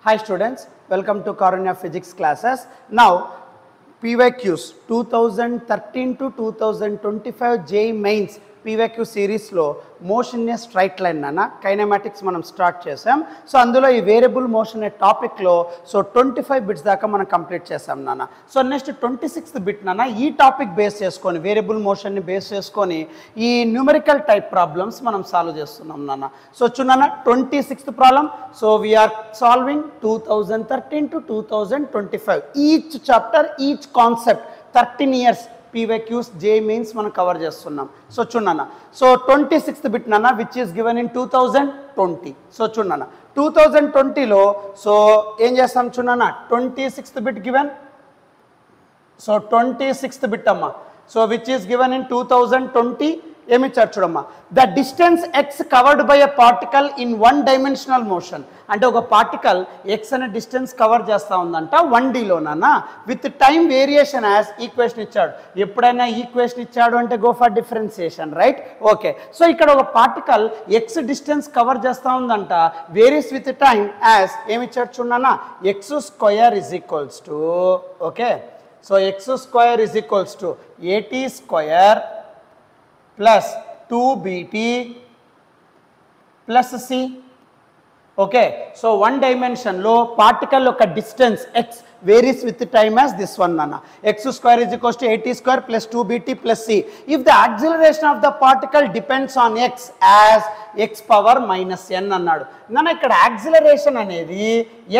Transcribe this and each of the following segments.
Hi students, welcome to Karunya Physics classes. Now PYQs 2013 to 2025 JEE Mains PYQ series లో motion in a straight line నాన్న kinematics మనం start చేసాం. So అందులో ఈ variable motion అనే టాపిక్లో 25 బిట్స్ దాకా మనం కంప్లీట్ చేసాం నాన్న. సో నెక్స్ట్ 26th బిట్ నాన్న ఈ టాపిక్ బేస్ చేసుకొని వేరియబుల్ మోషన్ని బేస్ చేసుకొని ఈ న్యూమరికల్ టైప్ ప్రాబ్లమ్స్ మనం సాల్వ్ చేస్తున్నాం నాన్న. సో చూడన్న 26th problem. So we're solving 2013 to 2025 each chapter each concept 13 years PYQs JEE Mains మనం కవర్ చేస్తున్నాం. సో చూడన్న సో 26th బిట్ నాన్న which is given in 2020. So చూడన్న 2020లో సో ఏం చేస్తాం చూడన్న 26th bit given. So 26th bit అమ్మా so which is given in 2020 ఏమి ఇచ్చారు చూడమ్మా, the distance x covered by a particle in 1 dimensional మోషన్. అంటే ఒక పార్టికల్ ఎక్స్ అనే డిస్టెన్స్ కవర్ చేస్తూ ఉందంట 1Dలోనా with time variation as equation ఇచ్చాడు. ఎప్పుడైనా ఈక్వేషన్ ఇచ్చాడు అంటే go for differentiation, right? Okay. So ఇక్కడ ఒక పార్టికల్ ఎక్స్ డిస్టెన్స్ కవర్ చేస్తూ ఉందంట వేరియస్ విత్ టైం యాజ్ ఏమి ఇచ్చాడు చూడన్నా x square is equals to okay. So x square is equals to at square plus 2bt plus c. okay, so 1 dimension లో పార్టికల్ యొక్క డిస్టెన్స్ x varies with time as this one nana. X square is equals to 80 square plus 2bt plus c. If the acceleration of the particle depends on x as x power minus n అన్నాడు. నాన్న ఇక్కడ acceleration అనేది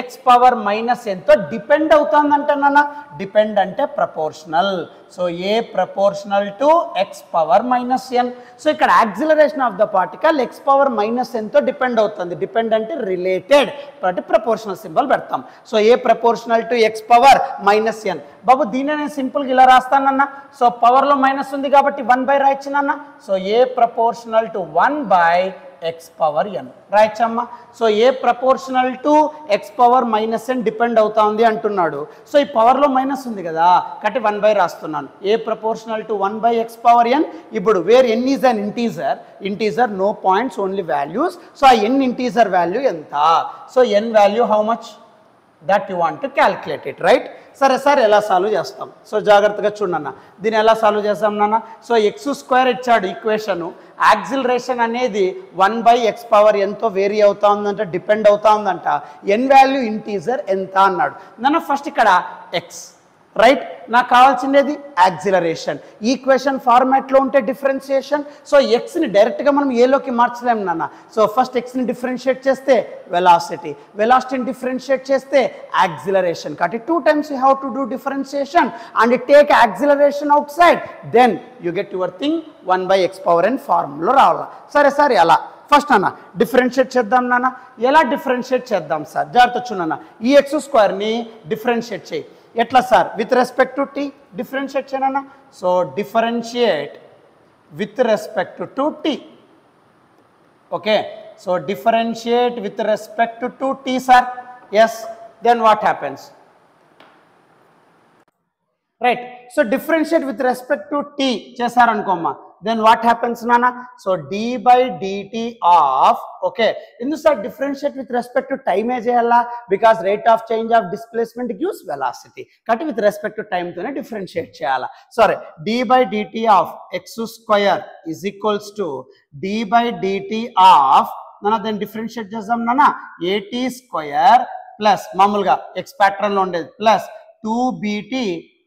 x power minus n తో depend అవుతుందంట నాన్న. Depend అంటే proportional. So a proportional to x power minus n. So ఇక్కడ acceleration of the particle x power minus n తో డిపెండ్ అవుతుంది. డిపెండ్ అంటే రిలేటెడ్ కాబట్టి ప్రపోర్షనల్ సింబల్ పెడతాం. So a proportional to x power minus n. బాబు దీన్ని నేను సింపుల్గా ఇలా రాస్తానన్నా. సో పవర్లో మైనస్ ఉంది కాబట్టి 1 రాయొచ్చునన్నా. So a proportional to 1 x power n రాయచ్చమ్మా. So a proportional to x power minus n depend అవుతా ఉంది అంటున్నాడు. సో ఈ పవర్లో మైనస్ ఉంది కదా కాబట్టి 1 రాస్తున్నాను. A proportional to 1 x power n. ఇప్పుడు where n is an integer no points only values. So ఆ n ఇంటీజర్ వాల్యూ ఎంత? So n value how much that you want to calculate it, right? సరే sir ఎలా solve చేస్తాం? So జాగ్రత్తగా చూడన్న దీన్ని ఎలా సాల్వ్ చేస్తాం నాన్న. సో ఎక్స్ స్క్వేర్ ఇచ్చాడు ఈక్వేషను. యాక్సిలరేషన్ అనేది 1 x పవర్ ఎంతో వేరీ అవుతా ఉందంట, డిపెండ్ అవుతా ఉందంట. ఎన్ వాల్యూ ఇంటీజర్ ఎంత అన్నాడు నాన్న. ఫస్ట్ ఇక్కడ ఎక్స్, రైట్? నాకు కావాల్సిందేది యాక్సిలరేషన్. ఈక్వేషన్ ఫార్మాట్లో ఉంటే డిఫరెన్షియేషన్. సో ఎక్స్ని డైరెక్ట్గా మనం ఏలోకి మార్చలేము నాన్న. సో ఫస్ట్ ఎక్స్ని డిఫరెన్షియేట్ చేస్తే వెలాసిటీని డిఫరెన్షియేట్ చేస్తే యాక్సిలరేషన్. కాబట్టి 2 times you have to do differentiation and take acceleration outside, then you get your thing 1 x power n formula రావాలా. సరే సార్ ఎలా? ఫస్ట్ అన్న డిఫరెన్షియేట్ చేద్దాం నాన్న. ఎలా డిఫరెన్షియేట్ చేద్దాం సార్? జాగ్రత్త చూడన్న. ఈ ఎక్స్ స్క్వేర్ని డిఫరెన్షియేట్ చేయి. ఎట్లా sir? With respect to t differentiate చేయనన్నా. So differentiate with respect to t. Okay. So differentiate with respect to t sir. Yes. Then what happens? Right. So differentiate with respect to t చేశారనుకోమ్మా. then what happens nana? So d by dt of okay indu sir differentiate with respect to time e cheyala because rate of change of displacement gives velocity కాబట్టి with respect to time తోనే differentiate చేయాలా. sorry d by dt of x square is equals to d by dt of nana then differentiate చేద్దాం nana at square plus మామూలుగా x pattern లో ఉండేది plus 2bt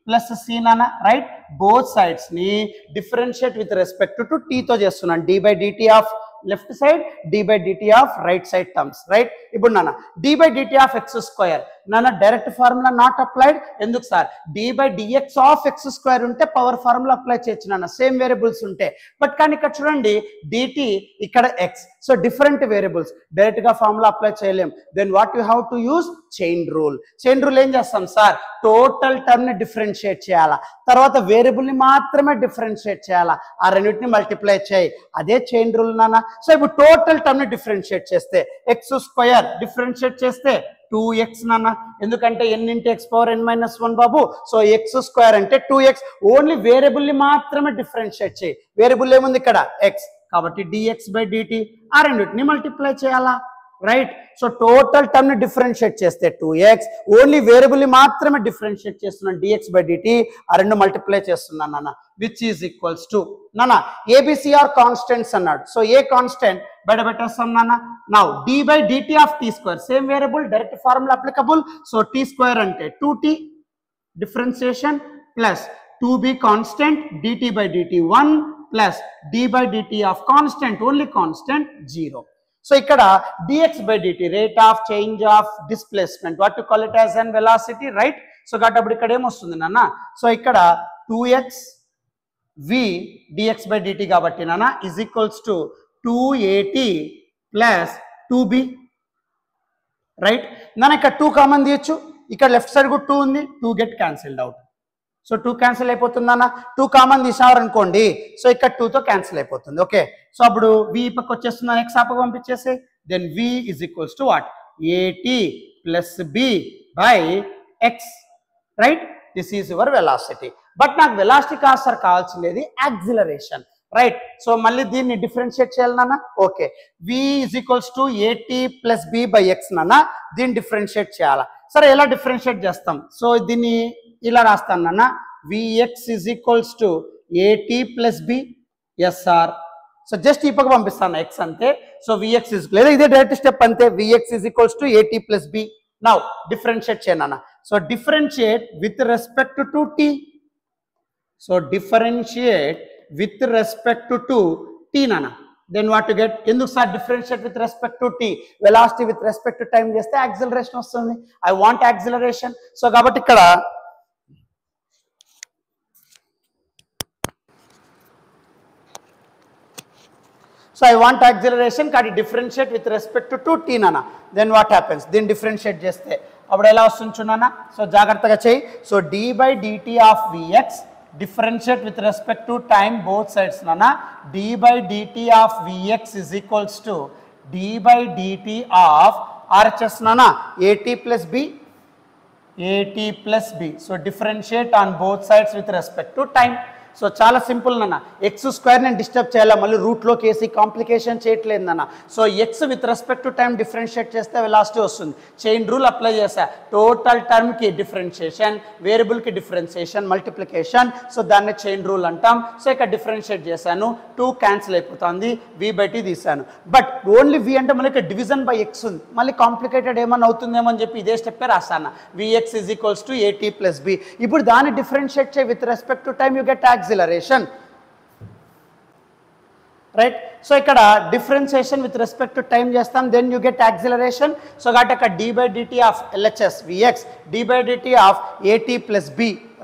plus C నాన్న, right? Both sides ని differentiate with respect to T తో చేస్తున్నాను. D by DT of left side, D by DT of right side terms, right? ఇప్పుడు నాన్న D by DT of X square నాన్న direct formula not applied. ఎందుకు sir? D by DX of X square ఉంటే power formula apply చేయొచ్చు నాన్న, same variables ఉంటే. But కానీ ఇక్కడ చూడండి డిటి ఇక్కడ X, so different variables, direct గా ఫార్ములా అప్లై చేయలేం. Then what you have to use chain rule. Chain rule ఏం చేస్తాం సార్? టోటల్ టర్మ్ ని డిఫరెన్షియేట్ చేయాలా, తర్వాత వేరియబుల్ ని మాత్రమే డిఫరెన్షియేట్ చేయాలా, ఆ రెండింటిని మల్టిప్లై చేయి. అదే చైన్ రూల్ నాన్న. సో ఇప్పుడు టోటల్ టర్మ్ ని డిఫరెన్షియేట్ చేస్తే ఎక్స్ స్క్వేర్ డిఫరెన్షియేట్ చేస్తే 2x నాన్న. ఎందుకంటే n into x power n minus 1 బాబు. సో ఎక్స్ స్క్వేర్ అంటే 2x. ఓన్లీ వేరియబుల్ ని మాత్రమే డిఫరెన్షియేట్ చేయి. వేరియబుల్ ఏముంది ఇక్కడ? x. కాబట్టి dx బై dt ఆ రెండింటిని మల్టిప్లై చేయాలా. రైట్. సో టోటల్ టర్మ్ ని డిఫరెన్షియేట్ చేస్తే 2x, ఓన్లీ వేరియబుల్ ని మాత్రమే డిఫరెన్షియేట్ చేస్తున్నాను dx by dt, ఆ రెండు మల్టిప్లై చేస్తున్నాను నాన్న, విచ్ ఈజ్ ఈక్వల్స్ టు నాన్న ఏబిసిఆర్ కాన్స్టెంట్స్ అన్నాడు. సో ఏ కాన్స్టెంట్ బయట పెట్టేస్తాం నాన్న. Now d by dt of t square, same variable, direct formula applicable. So t square అంటే 2t differentiation plus 2b constant dt by dt 1 plus d by dt of constant, only constant 0. So ఇక్కడ dx by dt rate of change of displacement, what to call it as and velocity, right. So కాబట్టి అప్పుడు ఇక్కడ ఏమొస్తుంది నాన్న, so ఇక్కడ 2x v dx by dt కాబట్టి నాన్న is equals to 2at plus 2b, right. నాన్న ఇక్కడ 2 కామన్ తీయచ్చు, ఇక్కడ లెఫ్ట్ సైడ్ కూడా 2 ఉంది, 2 get cancelled out. So 2 cancel అయిపోతుంది అన్న, 2 కామన్ తీసారు అనుకోండి, సో ఇక్కడ 2తో క్యాన్సిల్ అయిపోతుంది. ఓకే, సో అప్పుడు v పక్క వచ్చేస్తున్నాను, x ఆపక పంపించేసి, then v is equals to what, at plus b by x, right. This is your velocity. But నాకు వెలాసిటీ కాదు సార్, కావాల్సింది యాక్సిలరేషన్, రైట్. సో మళ్ళీ దీన్ని డిఫరెన్షియేట్ చేయాలి నాన్న. Okay, v is equals to at plus b by x నాన్న, దీన్ని differentiate చేయాలా. సరే ఎలా డిఫరెన్షియేట్ చేస్తాం, సో దీన్ని ఇలా రాస్తాను నాన్న, vx is equals to at plus b SR. So just ఈ పక్క పంపిస్తాను x అంతే. సో vx ఈజ్, లేదా ఇదే డైరెక్ట్ స్టెప్ అంతే, vx is equals to at plus b. Now differentiate చేయను. So differentiate with respect to t. So differentiate with respect to t నాన్న. Then what to get, ఎందుకు sir differentiate with respect to t, velocity with respect to time చేస్తే acceleration వస్తుంది. I want acceleration. So కాబట్టి ఇక్కడ so I want acceleration, కానీ differentiate with respect to t నాన్న. Then what happens, దీన్ని differentiate చేస్తే అప్పుడు ఎలా వస్తుంది చూడన్నా. సో జాగ్రత్తగా చేయి. So d by dt of vx differentiate with respect to time both sides nana, d by dt of vx is equals to d by dt of RHS nana, at plus b, at plus b. So differentiate on both sides with respect to time. So చాలా simple నాన్న, x square నేను disturb చేయాలా, మళ్ళీ రూట్లోకి వేసి complication చేయట్లేదు నాన్న. So x with respect to time differentiate చేస్తే వెలాసిటీ వస్తుంది. చైన్ రూల్ అప్లై చేసా, టోటల్ టర్మ్కి డిఫరెన్షియేషన్, వేరియబుల్కి డిఫరెన్షియేషన్, మల్టిప్లికేషన్, సో దాన్ని చైన్ రూల్ అంటాం. సో ఇక్కడ డిఫరెన్షియేట్ చేశాను, 2 క్యాన్సిల్ అయిపోతుంది, v బై టీ తీసాను. బట్ ఓన్లీ v అంటే మళ్ళీ ఇక్కడ డివిజన్ బై ఎక్స్ ఉంది, మళ్ళీ కాంప్లికేటెడ్ ఏమన్నా అవుతుందేమో అని చెప్పి ఇదే స్టెప్పే రాస్తాను, vx is equals to at plus b. ఇప్పుడు దాన్ని డిఫరెన్షియేట్ చేయి with respect to time, you get acceleration, right. So ఇక్కడ differentiation with respect to time చేస్తాం, then you get acceleration. So కాబట్టి అక్కడ d by dt of LHS vx, d by dt of at plus b,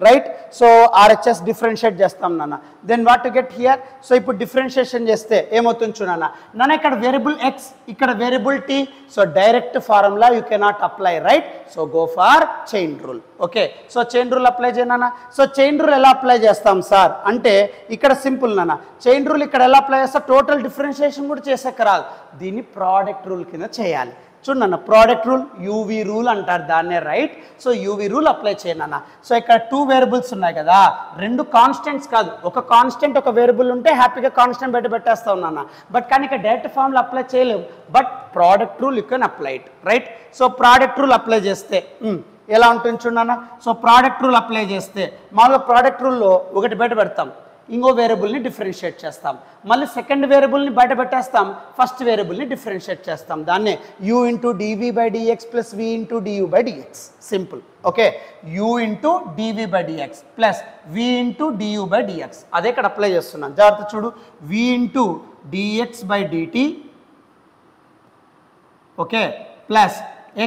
right. So RHS differentiate చేస్తాం నాన్న, then what to get here. So ఇప్పుడు differentiation చేస్తే ఏమవుతుంది చూడన్నా నాన్న, ఇక్కడ వేరియబుల్ x, ఇక్కడ variable t. So direct formula you cannot apply, right. So go for chain rule. Okay, so chain rule apply చేయనా. సో చైన్ రూల్ ఎలా apply చేస్తాం సార్ అంటే ఇక్కడ సింపుల్ నాన్న, చైన్ రూల్ ఇక్కడ ఎలా అప్లై చేస్తా, టోటల్ డిఫరెన్షియేషన్ కూడా చేసాక రాదు, దీన్ని ప్రోడక్ట్ రూల్ కింద చేయాలి. చూడన్న ప్రోడక్ట్ రూల్, యూవీ రూల్ అంటారు దాన్నే, right. So UV rule apply చేయనన్న. సో ఇక్కడ 2 వేరియబుల్స్ ఉన్నాయి కదా, 2 కాన్స్టెంట్స్ కాదు, ఒక కాన్స్టెంట్ ఒక వేరియబుల్ ఉంటే హ్యాపీగా కాన్స్టెంట్ బయట పెట్టేస్తా ఉన్నాను. బట్ కానీ ఇక్కడ డైరెక్ట్ ఫార్ములా అప్లై చేయలేము, but product rule you can apply it, right. So product rule apply చేస్తే ఎలా ఉంటుంది చూడన్నా. సో ప్రోడక్ట్ రూల్ అప్లై చేస్తే మామూలుగా ప్రోడక్ట్ రూల్లో ఒకటి బయట పెడతాం, ఇంకో వేరియబుల్ని డిఫరెన్షియేట్ చేస్తాం, మళ్ళీ సెకండ్ వేరియబుల్ని బయట పెట్టేస్తాం, ఫస్ట్ వేరియబుల్ని డిఫరెన్షియేట్ చేస్తాం, దాన్నే u into dv by dx plus v into du by dx. Simple. Okay, u into dv by dx plus v into du by dx. అదే ఇక్కడ అప్లై చేస్తున్నాను, జాగ్రత్త చూడు. v into dx by dt, okay, plus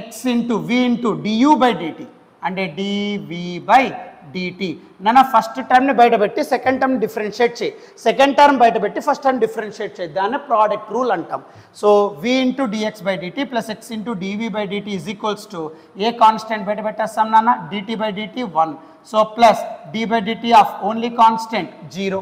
x into v into du by dt అంటే dv by dt. నన్ను first టర్మ్ని బయట పెట్టి second term differentiate చేయి, సెకండ్ టర్మ్ బయట పెట్టి ఫస్ట్ టర్మ్ డిఫరెన్షియేట్ చేయి, దాన్ని ప్రోడక్ట్ రూల్ అంటాం. So v into dx by dt plus x into dv by dt is equals to a constant బయట పెట్టేస్తాం నాన్న, dt by dt 1. So plus d by dt of only constant 0.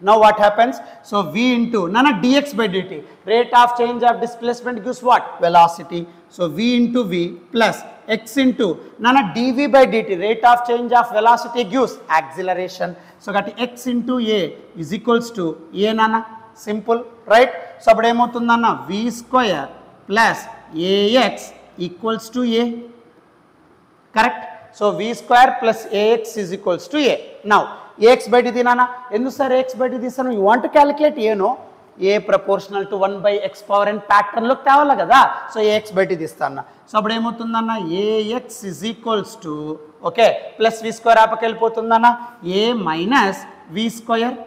Now what happens? So v into nana dx by dt, rate of change of displacement gives what? Velocity. So v into v plus x into nana dv by dt, rate of change of velocity gives acceleration. So got x into a is equals to a nana simple right. So అప్పుడు ఏమవుతుందన్న v square plus ax equals to a, correct. So v square plus ax is equals to a. Now ax బయట తీనా, ఎందుకు sir ax బయట తీస్తాను? You want to calculate ఏనో, a proportional to 1/x power n ప్యాటర్న్లోకి తేవాలి కదా. So ax బయట తీస్తాను. సో అప్పుడు ఏమవుతుందన్న ax is equals to okay plus v square ఆపకి వెళ్ళిపోతుందన్న a minus v square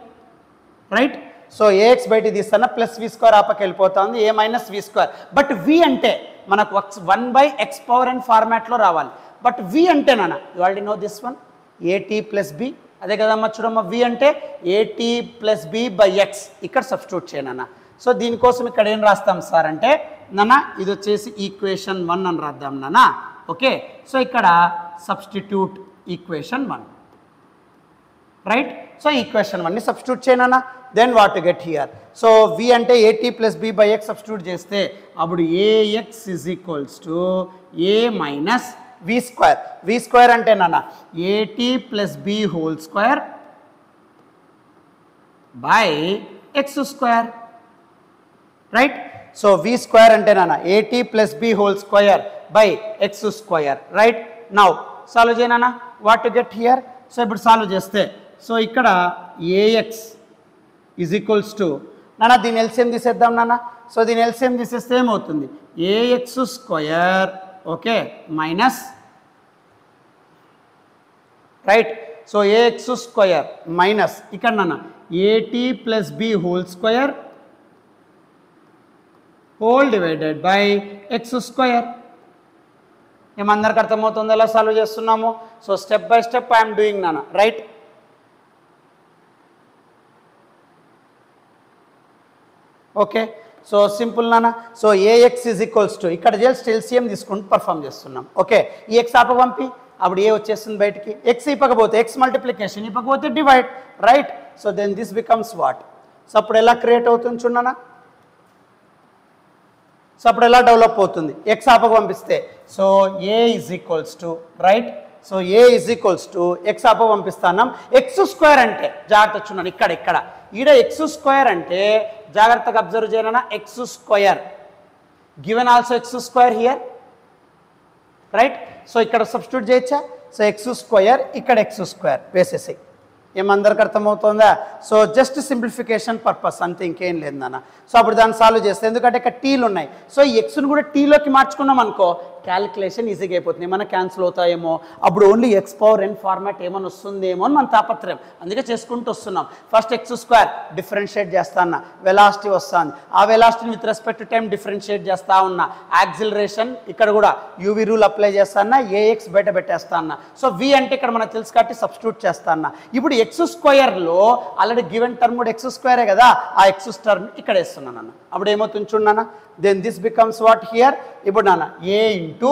right. So ax బయట తీస్తాను ప్లస్ వి స్క్వేర్ ఆపకి వెళ్ళిపోతుంది a minus v square. But వి అంటే మనకు 1/x పవర్ n ఫార్మాట్లో రావాలి. బట్ వి అంటే నాన్న you already know this one A T plus B, అదే కదమ్మా చూడమ్మా వి అంటే ఏటీ ప్లస్ బి బై ఎక్స్, ఇక్కడ సబ్స్టిట్యూట్ చేయనన్న. సో దీనికోసం ఇక్కడ ఏం రాస్తాం సార్ అంటే నాన్న ఇది వచ్చేసి ఈక్వేషన్ 1 అని రాద్దాం నాన్న. ఓకే సో ఇక్కడ substitute equation 1 right. So equation 1ని సబ్స్టిట్యూట్ చేయనన్నా. Then what to get here, so v అంటే ఏటీ plus B by x substitute చేస్తే అప్పుడు ax is equals to a minus v square. V square అంటే నాన్న at plus b whole square by x square right. So v square అంటే నాన్న at plus b whole square by x square right. Now solve చేయనా, what to get here. So ఇప్పుడు solve చేస్తే so ఇక్కడ AX is equals to నాన్న దీని LCM తీసేద్దాం నాన్న. సో దీని ఎల్సిఎం తీసేస్తే ఏమవుతుంది ax square okay minus right. So ax square minus ఇక్కడ నాన్న at plus b whole square whole divided by x square. ఏమందరికి అర్థమవుతుంది ఎలా సాల్వ్ చేస్తున్నాము. So step by step I'm doing నాన్న రైట్. ఓకే సో సింపుల్ నాన్న. So ax is equals to ఇక్కడ just LCM తీసుకుంటూ పర్ఫామ్ చేస్తున్నాం. ఓకే ఈ ఎక్స్ ఆప పంపి అప్పుడు ఏ వచ్చేస్తుంది బయటికి, ఎక్స్ ఇప్పకపోతే ఎక్స్ మల్టిప్లికేషన్, ఇప్పకపోతే divide right. So then this becomes what. So అప్పుడు ఎలా క్రియేట్ అవుతుంది చూడనా. సో అప్పుడు ఎలా డెవలప్ అవుతుంది ఎక్స్ ఆపకు పంపిస్తే. So a is equals to right. So a is equals to X ఆప పంపిస్తున్నాం. ఎక్స్ స్క్వేర్ అంటే జాగ్రత్త చూడండి ఇక్కడ ఈడ ఎక్స్ స్క్వేర్ అంటే జాగ్రత్తగా అబ్జర్వ్ చేయనా X square given also X square here right. So ఇక్కడ సబ్స్టిట్యూట్ చేయొచ్చా. సో ఎక్స్ స్క్వేర్ ఇక్కడ ఎక్స్ స్క్వేర్ వేసేసి ఏమందరికి అర్థమవుతుందా. సో జస్ట్ సింప్లిఫికేషన్ పర్పస్ అంతే, ఇంకేం లేదు నాన్న. సో అప్పుడు దాన్ని సాల్వ్ చేస్తే ఎందుకంటే ఇక్కడ టీలు ఉన్నాయి. సో ఈ ఎక్స్ను కూడా టీలోకి మార్చుకున్నాం అనుకో క్యాలిక్యులేషన్ ఈజీగా అయిపోతుంది. ఏమైనా క్యాన్సిల్ అవుతాయేమో, అప్పుడు ఓన్లీ ఎక్స్ పవర్ ఎన్ ఫార్మాట్ ఏమైనా వస్తుందేమో అని మన తాపత్రయం, అందుకే చేసుకుంటూ వస్తున్నాం. ఫస్ట్ ఎక్స్ స్క్వేర్ డిఫరెన్షియేట్ చేస్తా ఉన్నా, వెలాసిటీ వస్తుంది, ఆ వెలాసిటీని with respect to time differentiate చేస్తా ఉన్నా. యాక్సిలరేషన్ ఇక్కడ కూడా యూవి రూల్ అప్లై చేస్తా ఉన్నా, ఏఎక్స్ బయట పెట్టేస్తా ఉన్నా. సో వి అంటే ఇక్కడ మనకు తెలుసు కాబట్టి సబ్స్టిట్యూట్ చేస్తా ఉన్నా. ఇప్పుడు ఎక్స్ స్క్వేర్లో ఆల్రెడీ గివెన్ టర్మ్ కూడా ఎక్స్ స్క్వేరే కదా, ఆ ఎక్స్ టర్మ్ ఇక్కడ వేస్తున్నాను అన్న. అప్పుడు ఏమవుతుంది చూడన్నా, then this becomes what here. ఇప్పుడు నాన్న ఏ ఇంటూ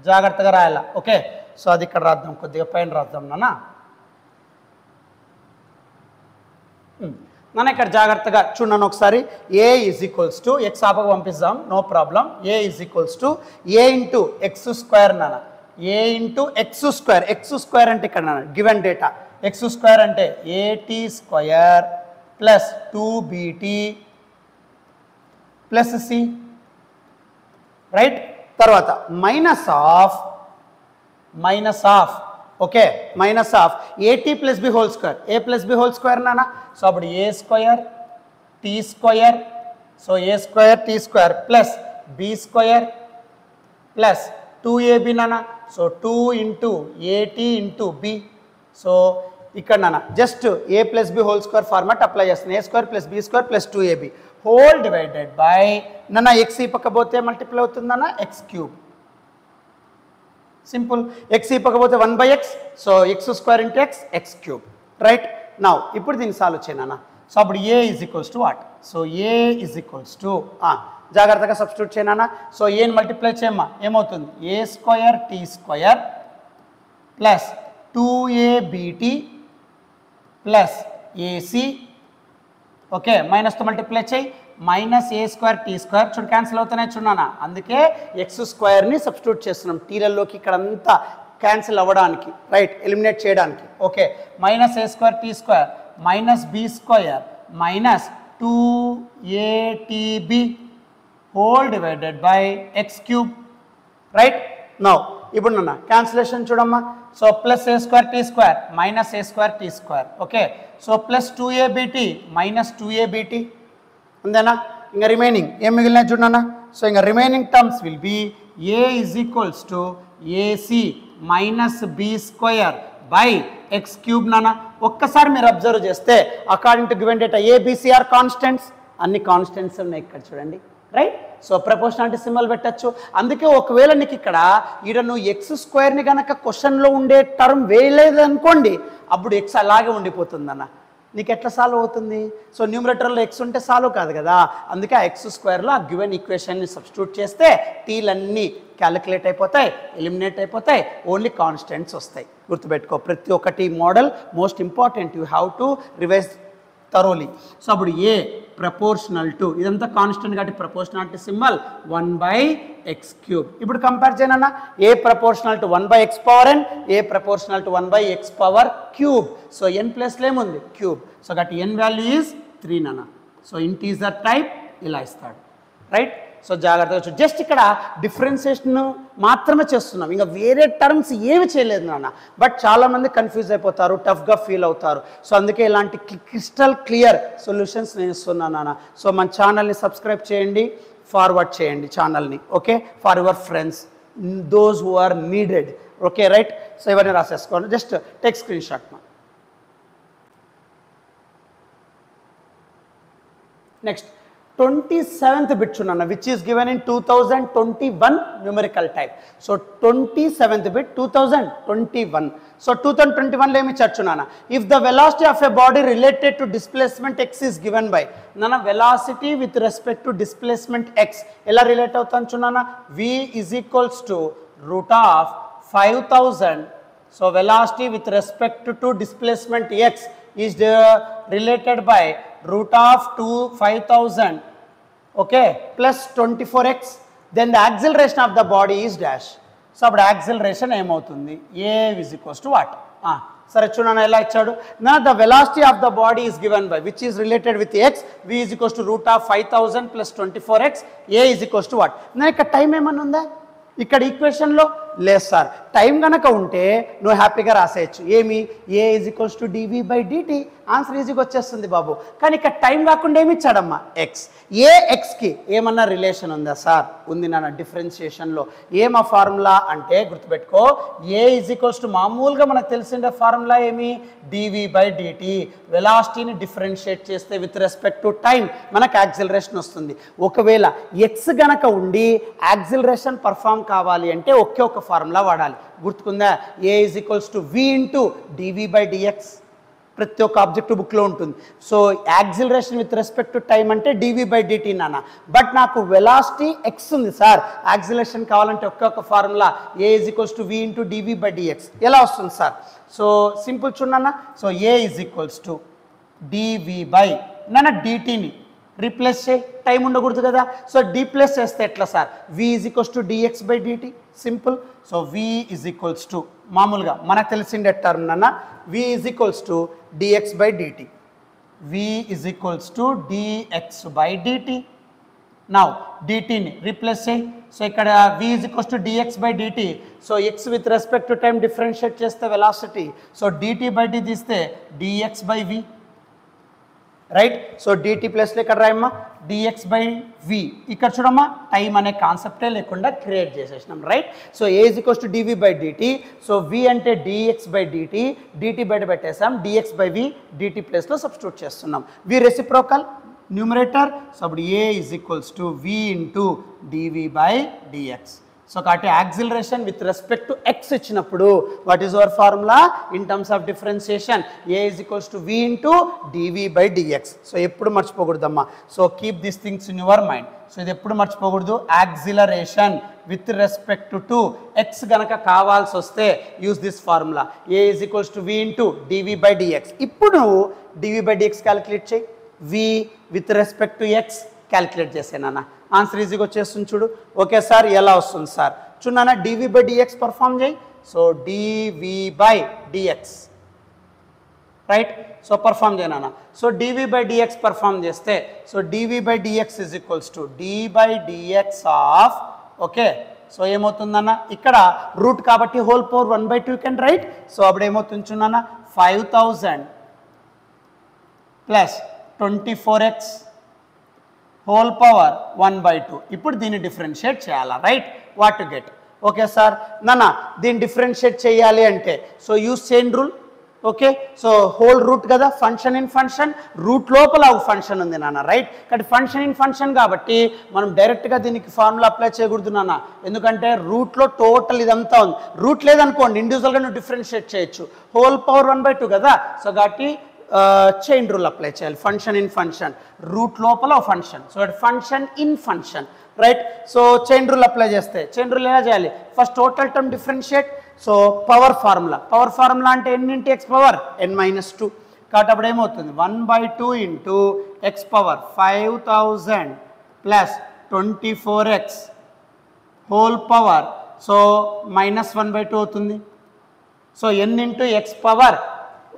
జాగ్రత్తగా రాయాల. ఓకే సో అది ఇక్కడ రాద్దాం, కొద్దిగా పైన రాద్దాం నాన్న. నాన్న ఇక్కడ జాగ్రత్తగా చూడండి ఒకసారి. A is equals to x ఆపకు పంపిస్తాం, no problem. A is equals to a into x square నాన్న. A into x square, x square అంటే ఇక్కడ నాన్న గివెన్ డేటా. ఎక్స్ స్క్వేర్ అంటే a t square plus 2bt plus c right. తర్వాత minus of okay minus of a t plus b whole square, a plus b whole square నాన్న. So అప్పుడు a square t square, so a square t square plus b square plus 2ab నాన్న. So 2 into a t into b. So ఇక్కడ నాన్న just a plus b whole square format apply చేస్తున్నాను. A square plus b square plus 2ab whole divided by నాన్న x ఈ పక్క పోతే multiply అవుతుందన్న X cube. Simple. X ఈ పక్క పోతే 1/x, so x square into x, x cube right. Now ఇప్పుడు దీన్ని సాల్వ్ చేయనా. సో అప్పుడు a is equals to what. So a is equals to జాగ్రత్తగా సబ్స్టిట్యూట్ చేయనా. సో ఏని మల్టిప్లై చేయమ్మా, ఏమవుతుంది a square t square plus 2abt plus a c okay మైనస్తో మల్టిప్లై చేయి, minus a square t square చూడు క్యాన్సిల్ అవుతున్నాయి చూడనా. అందుకే ఎక్స్ స్క్వేర్ని సబ్స్టిట్యూట్ చేస్తున్నాం టీలలోకి ఇక్కడ అంతా క్యాన్సిల్ అవ్వడానికి రైట్, ఎలిమినేట్ చేయడానికి. Okay minus a square t square minus b square minus 2ATB whole divided by x cube, right? Now ఇప్పుడు నాన్న క్యాన్సిలేషన్ చూడమ్మా. So plus a square t square minus a square t square, okay. So plus 2ABT minus 2ABT అంతేనా. ఇంకా remaining ఏం మిగిలినాయి చూడన్నా. So ఇంకా remaining terms will be a is equals to AC minus b square by x cube నాన్న. ఒక్కసారి మీరు observe చేస్తే according to given data ABC are constants, అన్ని కాన్స్టెంట్స్ ఉన్నాయి ఇక్కడ చూడండి, రైట్. సో ప్రపోర్షనాలిటీ సింబల్ పెట్టచ్చు. అందుకే ఒకవేళ నీకు ఇక్కడ నువ్వు ఎక్స్ స్క్వేర్ని కనుక క్వశ్చన్లో ఉండే టర్మ్ వేయలేదు అనుకోండి, అప్పుడు ఎక్స్ అలాగే ఉండిపోతుంది అన్న. నీకు ఎట్లా సాల్వ్ అవుతుంది? సో న్యూమరేటర్లో ఎక్స్ ఉంటే సాల్వ్ కాదు కదా. అందుకే ఆ ఎక్స్ స్క్వేర్లో ఆ గివెన్ ఈక్వేషన్ని సబ్స్టిట్యూట్ చేస్తే టీలన్నీ క్యాలిక్యులేట్ అయిపోతాయి, ఎలిమినేట్ అయిపోతాయి, ఓన్లీ కాన్స్టెంట్స్ వస్తాయి. గుర్తుపెట్టుకో, ప్రతి ఒక్కటి model most important, you have to revise thoroughly. So అప్పుడు ఏ ప్రపోర్షనల్ టు, ఇదంతా కాన్స్టెంట్ కాబట్టి ప్రపోర్షనాలిటీ సింబల్ 1/x క్యూబ్. ఇప్పుడు కంపేర్ చేయనన్నా, a proportional to 1/x power n, a proportional to 1/x power cube. So n ప్లేస్లో ఏముంది? Cube. So కాబట్టి n value is 3 నాన్న. So integer type ఇలా ఇస్తాడు, రైట్. సో జాగ్రత్తగా చూడు, జస్ట్ ఇక్కడ డిఫరెన్సియేషన్ మాత్రమే చేస్తున్నాం, ఇంకా వేరే టర్మ్స్ ఏమి చేయలేదు నాన్న. బట్ చాలామంది కన్ఫ్యూజ్ అయిపోతారు, టఫ్గా ఫీల్ అవుతారు. సో అందుకే ఇలాంటి క్రిస్టల్ క్లియర్ సొల్యూషన్స్ నేను ఇస్తున్నాను నాన్న. సో మన ఛానల్ని సబ్స్క్రైబ్ చేయండి, ఫార్వర్డ్ చేయండి ఛానల్ని, okay, for your friends, those who are needed, okay, right. So ఇవన్నీ రాసేసుకోండి, జస్ట్ టేక్ స్క్రీన్ షాట్ మా. Next 27th bit chunana, which is given in 2021 numerical type. So 27th bit 2021. So 2021 lo emi chunana, if the velocity of a body related to displacement x is given by nana, velocity with respect to displacement x ela relate avutanu chunana, v is equals to root of 5000. So velocity with respect to displacement x is related by root of 5000, okay, plus 24x. Then the acceleration of the body is dash. So appudu acceleration em avutundi? A is equals to what? Sare chudana ela ichadu. Now the velocity of the body is given by, which is related with x, v is equals to root of 5000 plus 24x. A is equals to what? Now ikkada time emanna unda ఇక్కడ ఈక్వేషన్లో? లేదు sir. Time కనుక ఉంటే నువ్వు హ్యాపీగా రాసేయచ్చు. ఏమి? A is equals to d v by d t, answer ఈజీగా వచ్చేస్తుంది బాబు. కానీ ఇక్కడ టైం కాకుండా ఏమి ఇచ్చాడమ్మా? ఎక్స్. ఏ ఎక్స్కి ఏమన్నా రిలేషన్ ఉందా సార్? ఉంది నాన్న. డిఫరెన్షియేషన్లో ఏమా ఫార్ములా అంటే గుర్తుపెట్టుకో, ఏ ఈజ్ ఈక్వల్స్ టు మామూలుగా మనకు తెలిసిన ఫార్ములా ఏమి? డివి బై డిటి. వెలాసిటీని డిఫరెన్షియేట్ చేస్తే విత్ రెస్పెక్ట్ టు టైం మనకు యాక్సిలరేషన్ వస్తుంది. ఒకవేళ ఎక్స్ గనక ఉండి యాక్సిలరేషన్ పర్ఫామ్ కావాలి అంటే ఒకే ఒక ఫార్ములా వాడాలి. గుర్తుకుందా? A is equals to v into DV by d x. ప్రతి ఒక్క ఆబ్జెక్టివ్ బుక్లో ఉంటుంది. So acceleration with respect to time అంటే డివి బై డిటి నాన్న. బట్ నాకు వెలాసిటీ ఎక్స్ ఉంది సార్, యాక్సిలరేషన్ కావాలంటే ఒక్క formula a is equals to v into DV by d x. ఎలా వస్తుంది సార్? సో సింపుల్ చూడన్నా. So a is equals to d v by నాన్న డిటీని రీప్లేస్ చేయి, టైం ఉండకూడదు కదా. సో డీప్లేస్ చేస్తే ఎట్లా sir? V is equals to d x by d t, simple. So v is equals to మామూలుగా మనకు తెలిసిండే టర్మ్ నాన్న, v is equals to d x by d t. V is equals to d x by d t. Now డిటిని replace చేయి. So ఇక్కడ v is equals to d x by d t. So x with respect to time differentiate చేస్తే velocity. So d t by d తీస్తే d x by v, right. So DT ప్లస్లో ఇక్కడ రాయమ్మా dx by వి. ఇక్కడ చూడమ్మా time అనే కాన్సెప్టే లేకుండా క్రియేట్ చేసేసినాం, right. So a is equals to d v by d t. So v అంటే డిఎక్స్ బై డిటి, డిటి బయట పెట్టేసాం, డిఎక్స్ బై వి డిటి ప్లేస్లో సబ్స్టిట్యూట్ చేస్తున్నాం. V reciprocal numerator. సో అప్పుడు a is equals to v into DV by d x. So కాబట్టి acceleration with respect to x ఇచ్చినప్పుడు what is our formula in terms of differentiation? A is equals to v into DV by d x. So ఎప్పుడు మర్చిపోకూడదమ్మా. So keep this things in your mind. So ఇది ఎప్పుడు మర్చిపోకూడదు. Acceleration with respect to x గనక కావాల్సి వస్తే use this formula, a is equals to v into DV by d x. ఇప్పుడు నువ్వు డివి బై డిఎక్స్ క్యాలిక్యులేట్ చేయి, v with respect to x calculate చేసానన్నా, ఆన్సర్ ఈజీగా వచ్చేస్తుంది చూడు. ఓకే సార్, ఎలా వస్తుంది సార్? చూడన్నా, డివి బై డిఎక్స్ పర్ఫామ్ చేయి. So d v by d x right. So perform చేయనా. So dv by dx perform చేస్తే so dv by dx is equals to d by dx of okay. So ఏమవుతుందన్న ఇక్కడ root కాబట్టి whole power 1/2 you can write. So అప్పుడు ఏమవుతుంది చూడన్న 5000 plus 24x whole power 1/2. ఇప్పుడు దీన్ని differentiate చేయాలా right. What to get okay sir. నాన్న దీన్ని డిఫరెన్షియేట్ చేయాలి అంటే so use chain rule okay. So whole route కదా ఫంక్షన్ ఇన్ ఫంక్షన్, రూట్ లోపల ఒక ఫంక్షన్ ఉంది నాన్న రైట్. కాబట్టి ఫంక్షన్ ఇన్ ఫంక్షన్ కాబట్టి మనం డైరెక్ట్గా దీనికి ఫార్ములా అప్లై చేయకూడదు నాన్న, ఎందుకంటే రూట్లో టోటల్ ఇదంతా ఉంది. రూట్ లేదనుకోండి ఇండివిజువల్గా నువ్వు డిఫరెన్షియేట్ చేయొచ్చు. హోల్ పవర్ 1/2 కదా. సో కాబట్టి చైన్ రూల్ అప్లై చేయాలి. ఫంక్షన్ ఇన్ ఫంక్షన్, రూట్ లోపల function, so function in function right. So chain rule apply చేస్తే చైన్ రూల్ ఎలా చేయాలి, first total term differentiate. So power formula అంటే n into X power n-2 కాబట్టి అప్పుడు ఏమవుతుంది 1/2 into X power 5000 plus 24x whole power so -1/2 అవుతుంది. So n into X power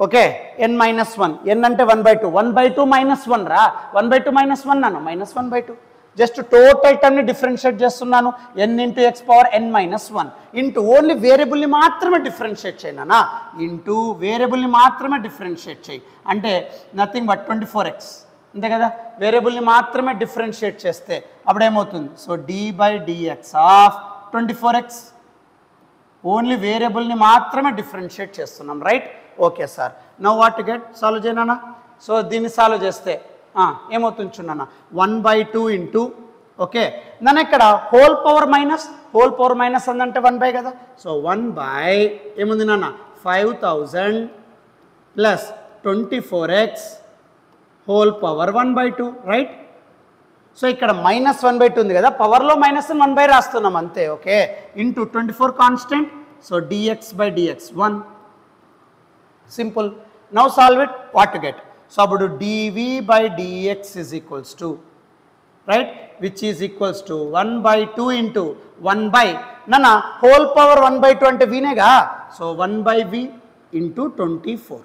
okay n-1, n అంటే 1/2, 1/2 -1 రా, 1/2 -1 నాను -1/2. జస్ట్ టోటల్ టర్మ్ని డిఫరెన్షియేట్ చేస్తున్నాను. n into X power n-1 into only వేరియబుల్ని మాత్రమే డిఫరెన్షియేట్ చేయనా, ఇంటూ వేరియబుల్ని మాత్రమే డిఫరెన్షియేట్ చేయి అంటే నథింగ్ బట్ 24x అంతే కదా. వేరియబుల్ని మాత్రమే డిఫరెన్షియేట్ చేస్తే అప్పుడేమవుతుంది so d by dx of 24x. Only వేరియబుల్ని మాత్రమే డిఫరెన్షియేట్ చేస్తున్నాం right. Okay sir. Now what get solve చేయనా. సో దీన్ని సాల్వ్ చేస్తే ఏమవుతుంది చూడన్నా 1/2 ఇంటూ ఓకే నన్ను ఇక్కడ హోల్ పవర్ మైనస్ అందంటే 1/, కదా. సో 1/, ఏముంది నాన్న 5000 plus 24x whole power 1/2 right. So ఇక్కడ -1/2 ఉంది కదా, పవర్లో -1/, రాస్తున్నాం అంతే okay. Into 24 constant. So dx by dx 1 simple. Now solve it. What to get so అప్పుడు dv by dx is equals to right which is equals to 1/2 into 1/, నన్న whole power 1/2 అంటే వీనేగా. So 1/v into 24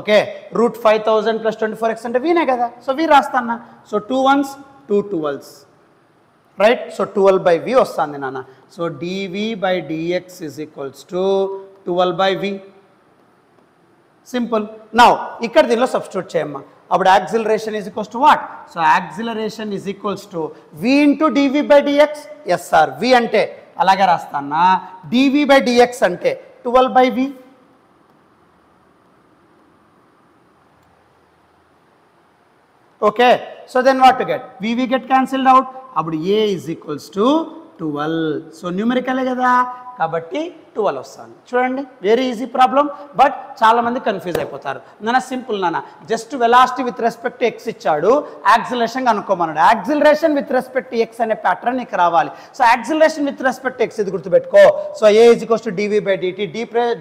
okay. Root 5000 plus 24x అంటే వీనే కదా. So v రాస్తాను. So 2 1s 2 12s right. So 12/v వస్తుంది నాన్న. So dv by dx is equals to 12/v simple. Now ఇక్కడ దీనిలో సబ్స్టిట్యూట్ చేయమ్మా. అప్పుడు acceleration is equals to what. So acceleration is equals to v into dv by dx. Yes sir, v అంటే అలాగే రాస్తానా, dv by dx అంటే 12/v. Okay. So then what to get v get cancelled out. అప్పుడు a is equals to 12. So న్యూమరికలే కదా కాబట్టి 12 వస్తాను. చూడండి very easy problem, but చాలామంది కన్ఫ్యూజ్ అయిపోతారు. నాన్న సింపుల్ నాన్న, just velocity with respect to x ఇచ్చాడు, యాక్సిలరేషన్ కనుక్కోమన్నాడు. Acceleration with respect to x అనే ప్యాటర్న్ నీకు రావాలి. So acceleration with respect to x ఇది గుర్తుపెట్టుకో. So a is equals to dv by dt,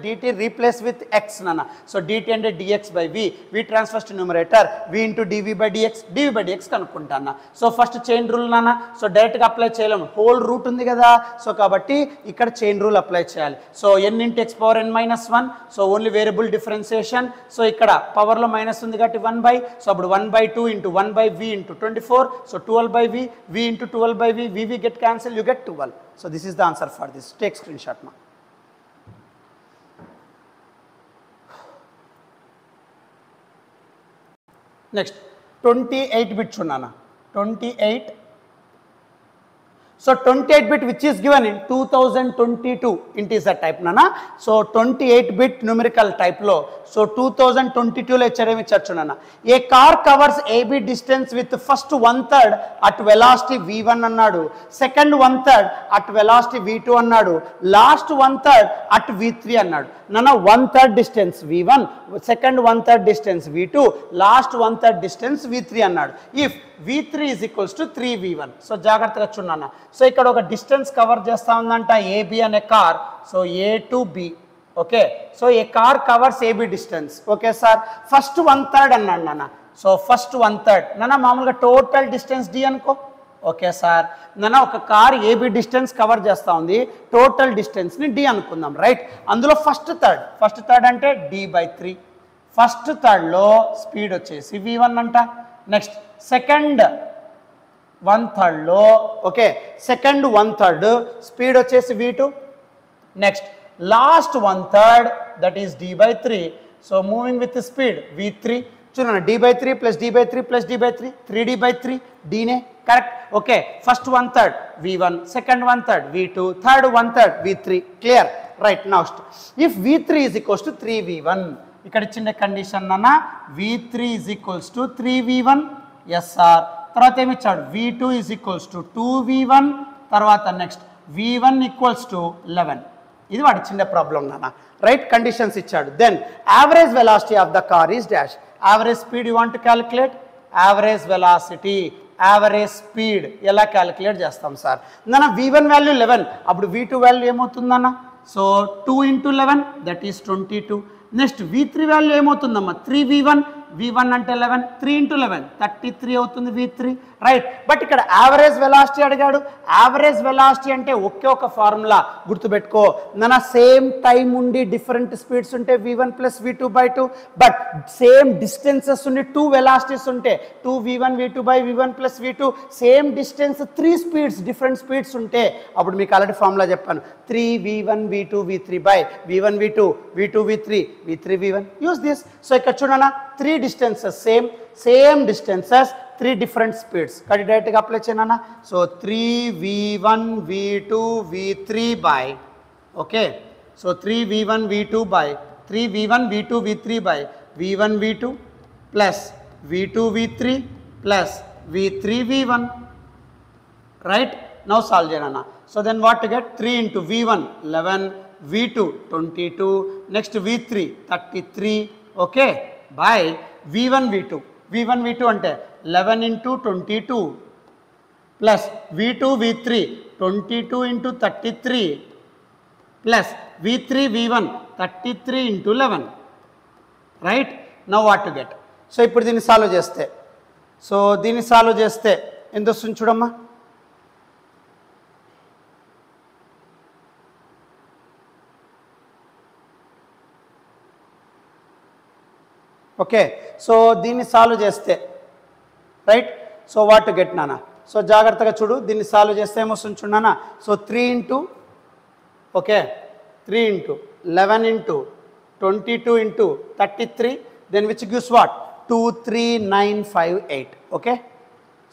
dt replace with x నాన్న. So dt అంటే dx by v, v transfers to numerator, v into dv by dx కనుక్కుంటాను. So first chain rule నాన్న. So డైరెక్ట్గా apply చేయలేము, whole root ఉంది కదా. So కాబట్టి ఇక్కడ chain rule apply చేయాలి. So n into X power n-1, so only variable differentiation. So ఇక్కడ పవర్లో మైనస్ ఉంది కాబట్టి 1/, సో అప్పుడు 1/2 into 1/v into 24. So 12/v, v into 12/v, v get cancel, you get 12. So this is the answer for this. Take screen shot మా. Next 28 bits ఉన్నానా. 28. So 28-bit which is given in 2022 integer type nana. So 28-bit numerical type lo. So 2022 lo echarem ichachu nana. A car covers AB distance with first 1/3 at velocity v1 annadu, second 1/3 at velocity v2 annadu, last 1/3 at v3 annadu. Nana 1/3 distance v1, second 1/3 distance v2, last 1/3 distance v3 annadu. If v3 is equals to 3v1. So జాగ్రత్తగా చూడన్నా. So ఇక్కడ ఒక distance cover చేస్తా ఉందంట A B అనే car. So A to B okay. So a car covers A B distance okay sir. First 1/3 అన్నాడు నాన్న. సో ఫస్ట్ 1/3 నాన్న మామూలుగా టోటల్ డిస్టెన్స్ డి అనుకో ఓకే సార్. నాన్న ఒక కార్ ఏబి డిస్టెన్స్ కవర్ చేస్తూ ఉంది, టోటల్ డిస్టెన్స్ని డి అనుకుందాం రైట్. అందులో ఫస్ట్ థర్డ్ అంటే d/3, ఫస్ట్ థర్డ్లో స్పీడ్ వచ్చేసి v1 అంట. నెక్స్ట్ సెకండ్ 1/3లో ఓకే సెకండ్ 1/3 స్పీడ్ వచ్చేసి v2. Next last 1/3 that is d/3. So moving with speed v3. చూడండి d/3 plus d/3 plus d/3 3d/3 dనే correct. Okay first 1/3 v1, second 1/3 v2, third 1/3 v3. Clear right. Next if v3 is equals to 3v1, ఇక్కడ ఇచ్చిన condition అన్న v3 is equals to 3v1 SR. తర్వాత ఏమి ఇచ్చాడు v2 is equals to 2v1. తర్వాత next v1 equals to 11. ఇది వాడి చిన్న ప్రాబ్లం నాన్న. రైట్ కండిషన్స్ ఇచ్చాడు. Then average velocity of the car is dash. Average speed you want to calculate. Average velocity average speed ఎలా క్యాలిక్యులేట్ చేస్తాం sir? నాన్న v1 value 11, అప్పుడు v2 వాల్యూ ఏమవుతుందన్న? So 2 × 11 that is 22. Next v3 value ఏమవుతుందమ్మా? 3v1. v1 అంటే 11, 3 × 11 33 అవుతుంది v3. Right. But ఇక్కడ average velocity అడిగాడు. యావరేజ్ వెలాసిటీ అంటే ఒకే ఒక ఫార్ములా గుర్తుపెట్టుకో నాన్న. సేమ్ టైం ఉండి డిఫరెంట్ స్పీడ్స్ ఉంటే v1 plus v2/2. But same distances ఉండి 2 వెలాసిటీస్ ఉంటే 2v1 v2/v1 plus v2. Same distance 3 speeds different speeds ఉంటే అప్పుడు మీకు ఆల్రెడీ ఫార్ములా చెప్పాను 3v1 v2 v3/v1 v2 v2 v3 v3 v1. Use this. So ఇక్కడ చూడనా 3 distances same distances 3 different speeds కడి direct గా అప్లై చేయనా. So 3v1 v2 v3 by okay so 3v1 v2 by 3v1 v2 v3 by v1 v2 plus v2 v3 plus v3 v1. Right. Now solve చేయనా. So then what to get 3 × v1 11 v2 22 next v3 33 okay by v1 v2 అంటే 11 × 22 plus v2 v3 22 × 33 plus v3 v1 33 × 11. Right. Now what to get. So ఇప్పుడు దీన్ని solve చేస్తే ఎంత వస్తుంది చూడమ్మా. Okay so దీన్ని solve చేస్తే right. So what to get నానా. సో జాగ్రత్తగా చూడు. దీన్ని సాల్వ్ చేస్తే ఏమొస్తుంది చూడనా. So 3 okay 3 × 11 × 22 × 33 then which gives what 23958. Okay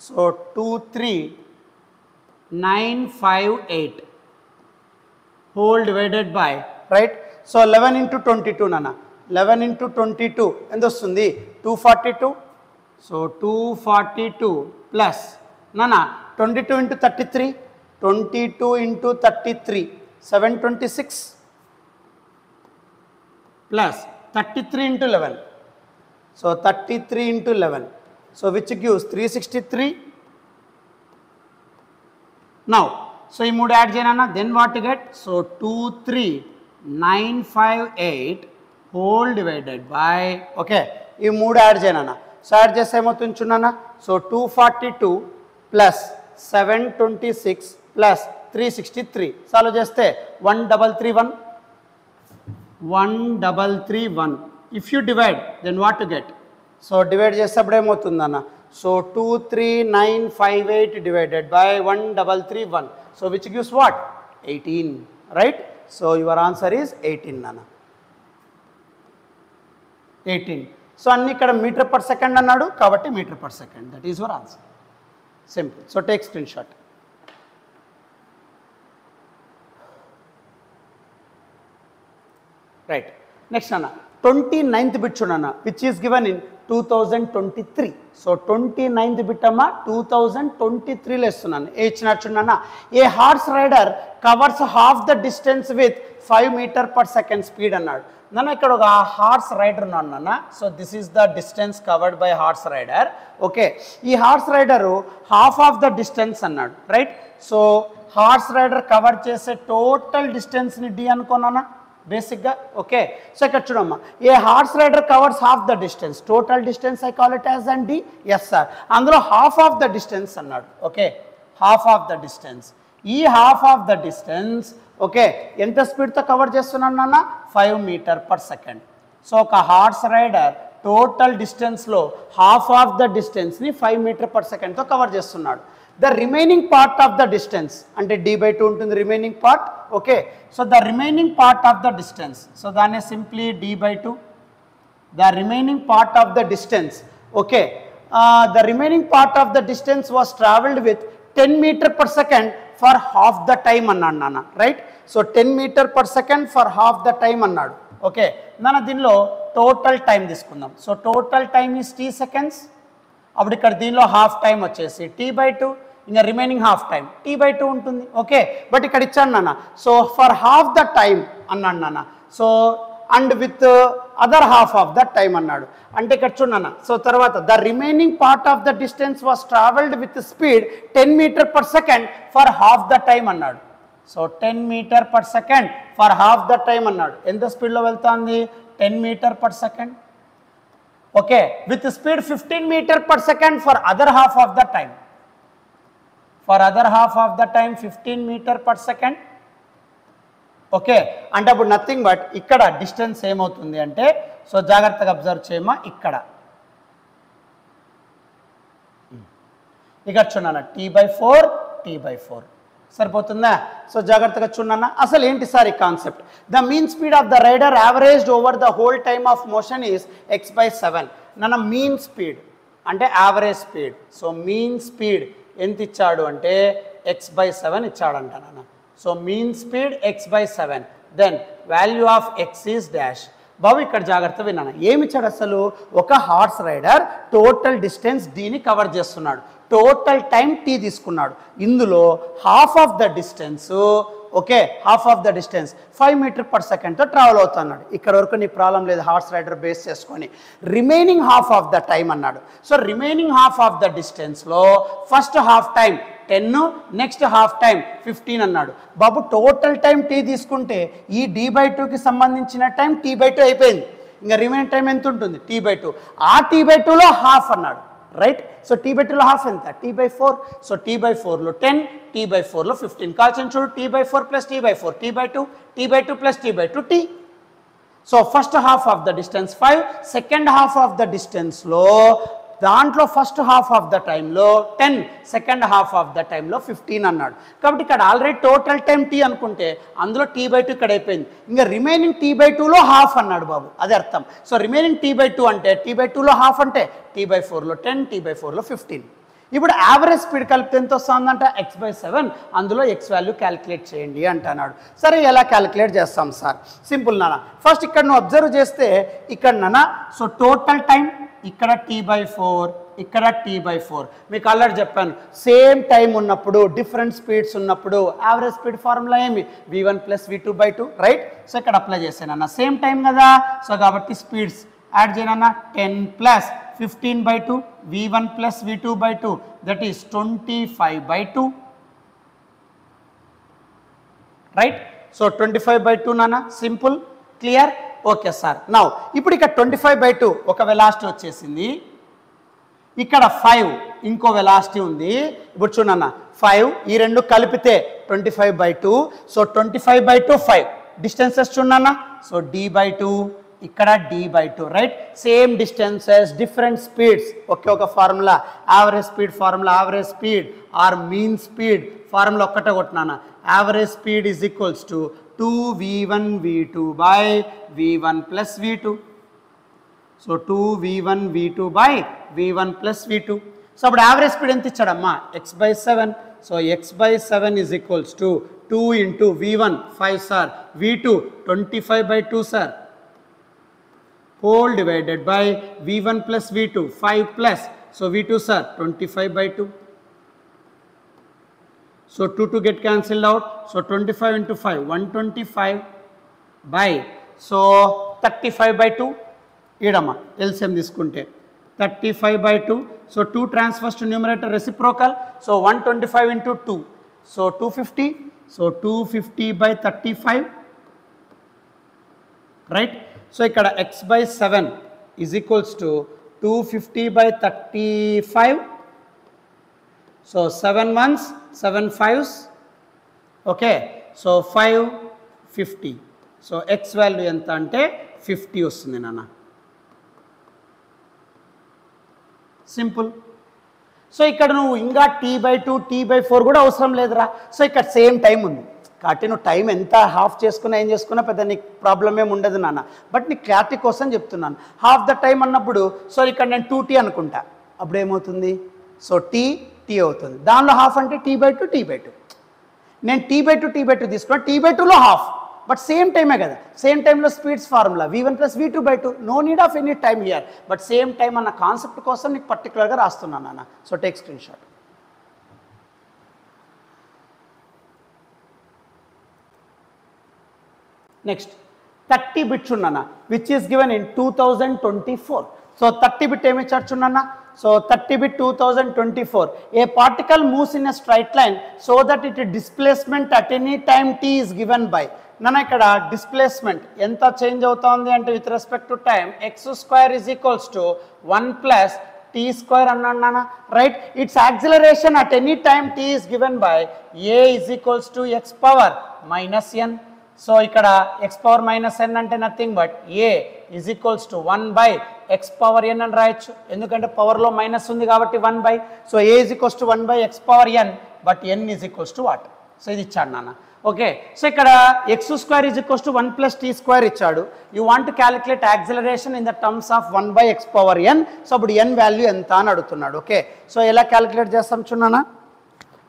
so 23958 whole divided by right. So 11 × 22 నానా. 11 × 22 ఎంత వస్తుంది 242. సో 242 ప్లస్ నానా 22 × 33 22 × 33 726 plus 33 × 11. So 33 × 11 so which gives 363. Now so ఈ మూడు యాడ్ చేయనా. Then what to get. So 23958 whole divided by okay ఈ మూడు add చేయనా. సో యాడ్ చేస్తే ఏమవుతుంది చూడనా. సో 242 ప్లస్ 726 ప్లస్ 363 సాల్వ్ చేస్తే 1331. If you divide then what to get. So divide చేసేటప్పుడు ఏమవుతుందన్న. So 23958 divided by 1331. So which gives what 18. Right. So your answer is 18 అన్న. 18. సో అన్ని ఇక్కడ మీటర్ పర్ సెకండ్ అన్నాడు కాబట్టి metre per second that is your answer. Simple. So take screen shot. Right. Next అన్న 29th bit చూడన్న which is given in 2023. So 29th bit అమ్మ 2023లో ఇస్తున్నాను. ఏ ఇచ్చినట్టు చూడన్న. A horse rider covers half the distance with 5 metre per second speed అన్నాడు. నన్ను ఇక్కడ ఒక హార్స్ రైడర్ ఉన్నాడు నాన్న. So this is the distance covered by horse rider. Okay ఈ horse rider half of the distance అన్నాడు. Right. So horse rider cover చేసే total డిస్టెన్స్ని డి అనుకున్నానా బేసిక్గా. ఓకే సో ఇక్కడ చూడమ్మా. A horse rider covers half the distance total distance I call it as and d. Yes sir. అందులో half of the distance అన్నాడు. Okay half of the distance. ఈ half of the distance okay ఎంత స్పీడ్తో cover చేస్తున్నాను నాన్న 5 metre per second. So ఒక horse rider total డిస్టెన్స్లో half of the డిస్టెన్స్ని 5 మీటర్ పర్ సెకండ్తో కవర్ చేస్తున్నాడు. The remaining part of the distance అంటే d/2 ఉంటుంది remaining part. Okay, so the remaining part of the distance, so దాన్ని simply d/2 the remaining part of the distance. Okay, the remaining part of the distance was traveled with 10 meter per second for half the time అన్నాడు నాన్న, right. So 10 meter per second for half the time అన్నాడు. Okay నాన్న, దీనిలో total time తీసుకుందాం. So total time is t seconds. అప్పుడు ఇక్కడ దీనిలో half time వచ్చేసి t/2, ఇంకా రిమైనింగ్ హాఫ్ టైం t/2 ఉంటుంది. ఓకే, బట్ ఇక్కడ ఇచ్చాను నాన్న, so for half the time అన్నాడు నాన్న. So and with other half of the time అన్నాడు. అంటే ఇక్కడ చూడన్న, సో తర్వాత the remaining part of the distance was travelled with speed 10 metre per second for half the time అన్నాడు. So 10 metre per second for half the time అన్నాడు. ఎంత స్పీడ్లో వెళ్తుంది? 10 metre per second. Okay, with speed 15 metre per second for other half of the time. For other half of the time 15 metre per second. Okay, అంటే అప్పుడు nothing but ఇక్కడ distance ఏమవుతుంది అంటే, so జాగ్రత్తగా అబ్జర్వ్ చేయమా, ఇక్కడ చూడన్నా t/4 సరిపోతుందా? So జాగ్రత్తగా చూడన్నా, అసలు ఏంటి సార్ ఈ concept? The mean speed of the rider averaged over the whole time of motion is x/7. నాన్న మీన్ స్పీడ్ అంటే average speed. So mean speed ఎంత ఇచ్చాడు అంటే x/7 ఇచ్చాడంట నాన్న. So mean speed x/7, then value of x is dash. బాబు ఇక్కడ జాగ్రత్త విన్నాను, ఏమి ఇచ్చాడు అసలు? ఒక హార్స్ రైడర్ టోటల్ డిస్టెన్స్ dని కవర్ చేస్తున్నాడు, టోటల్ టైం t తీసుకున్నాడు. ఇందులో half of the distance, okay, half of the distance 5 metre per సెకండ్తో ట్రావెల్ అవుతున్నాడు. ఇక్కడ వరకు నీ ప్రాబ్లం లేదు, హార్స్ రైడర్ బేస్ చేసుకొని. Remaining half of the time అన్నాడు. So remaining half of the డిస్టెన్స్లో first half time 10, next half time 15 అన్నాడు. బాబు టోటల్ టైం t తీసుకుంటే ఈ d/2కి సంబంధించిన టైం t/2 అయిపోయింది. ఇంకా రిమైనింగ్ టైం ఎంత ఉంటుంది? t/2. ఆ t/2లో హాఫ్ అన్నాడు, రైట్. సో t/2లో హాఫ్ ఎంత? t/4. సో t/4లో 10, t/4లో 15. కాల్చిన చూడు, t/4 plus t/4, t/2 plus t/2 t. So first half of the distance 5, second half of the డిస్టెన్స్లో దాంట్లో ఫస్ట్ హాఫ్ ఆఫ్ ద టైంలో 10, సెకండ్ హాఫ్ ఆఫ్ ద టైంలో 15 అన్నాడు. కాబట్టి ఇక్కడ ఆల్రెడీ టోటల్ టైం t అనుకుంటే అందులో t/2 ఇక్కడ అయిపోయింది. ఇంకా రిమైనింగ్ t/2లో హాఫ్ అన్నాడు బాబు, అదే అర్థం. సో రిమైనింగ్ t/2 అంటే t/2లో హాఫ్ అంటే t/4లో 10, t/4లో 15. ఇప్పుడు యావరేజ్ స్పీడ్ కలిపితే ఎంత వస్తుందంట? x/7. అందులో x వాల్యూ క్యాలిక్యులేట్ చేయండి అంటున్నాడు. సరే, ఎలా క్యాలిక్యులేట్ చేస్తాం సార్? సింపుల్ నాన్న. ఫస్ట్ ఇక్కడ నువ్వు అబ్జర్వ్ చేస్తే ఇక్కడ నాన్న, సో టోటల్ టైం ఇక్కడ t/4, ఇక్కడ t/4. మీకు ఆల్రెడీ చెప్పాను, సేమ్ టైం ఉన్నప్పుడు డిఫరెంట్ స్పీడ్స్ ఉన్నప్పుడు యావరేజ్ స్పీడ్ ఫార్ములా ఏమి? v1 + v2/2, right. సో ఇక్కడ అప్లై చేశాను అన్న, సేమ్ టైం కదా. సో కాబట్టి స్పీడ్స్ యాడ్ చేయనన్నా, 10 + 15/2 v1 + v2/2, that is 25/2, right. So 25/2 నాన్న, simple, clear. Okay sir. Now ఇప్పుడు ఇక్కడ 25/2 ఒక వెలాసిటీ వచ్చేసింది, ఇక్కడ 5 ఇంకో వెలాసిటీ ఉంది. ఇప్పుడు చూడన్న, 5 ఈ రెండు కలిపితే 25/2. So 25/2 5 distances చూడన్న. సో d/2, ఇక్కడ d/2, right. Same distances, different speeds, ఒకే ఒక formula, average speed formula. Average speed or mean speed formula ఒక్కటే కొట్టినాను. Average speed is equals to 2v1 v2 by v1 plus v2. So 2v1 v2 by v1 plus v2. So అప్పుడు average speed ఎంత ఇచ్చాడమ్మా? x/7. So x/7 is equals to 2 into v1 5 sir, v2 25/2 sir, whole divided by v1 plus v2 5 plus, so v2 sir 25/2. So 2 get cancelled out. So 25 into 5, 125 by, so 35/2. Idama LCM తీసుకుంటే 35/2. So 2 transfers to numerator, reciprocal. So 125 into 2. So 250. So 250 by 35. Right. So ఇక్కడ x/7 is equals to 250 by 35. So 7 1s, 7 5s, okay. So 550. So x value ఎంత అంటే 50 వస్తుంది నాన్న. Simple. So ఇక్కడ నువ్వు ఇంకా t/2 t/4 కూడా అవసరం లేదురా. సో ఇక్కడ సేమ్ టైం ఉంది కాబట్టి నువ్వు టైం ఎంత హాఫ్ చేసుకున్నా ఏం చేసుకున్నా పెద్ద నీకు ప్రాబ్లం ఏమి ఉండదు నాన్న. బట్ నీకు క్లారిటీ కోసం చెప్తున్నాను. హాఫ్ ద టైం అన్నప్పుడు సో ఇక్కడ నేను 2t అనుకుంటా, అప్పుడు ఏమవుతుంది? సో t అవుతుంది. దానిలో హాఫ్ అంటే t/2 నేను t/2 తీసుకున్నా, t/2లో హాఫ్, బట్ సేమ్ టైమే కదా. సేమ్ టైంలో speeds formula v1 + v2/2, no need of any time here, but same time అన్న కాన్సెప్ట్ కోసం నీకు పర్టికులర్గా రాస్తున్నాను నాన్న. So take screen shot. Next 30 bits ఉన్నానా, which is given in 2024. So 30 bit ఏమి ఇచ్చారు చూడన్నా. So 30 bit 2024, a particle moves in a straight line so that its displacement at any time t is given by. నన్న ఇక్కడ displacement ఎంత change అవుతుంది అంటే with respect to time x² is equals to 1 + t² అన్నాను నాన్న, right. It's acceleration at any time t is given by a is equals to x⁻n. So ఇక్కడ x⁻n అంటే nothing but a is equals to 1/x⁻n అని రాయొచ్చు, ఎందుకంటే పవర్లో minus ఉంది కాబట్టి 1/. So a is equals to 1/x⁻n, but n is equals to what? So ఇది ఇచ్చాడు నాన్న. ఓకే, సో ఇక్కడ x² is equals to 1 + t² ఇచ్చాడు. You want to calculate acceleration in the terms of 1/x⁻n. So అప్పుడు n value ఎంత అని అడుగుతున్నాడు. Okay, so ఎలా క్యాలిక్యులేట్ చేస్తాం చూడన్నా.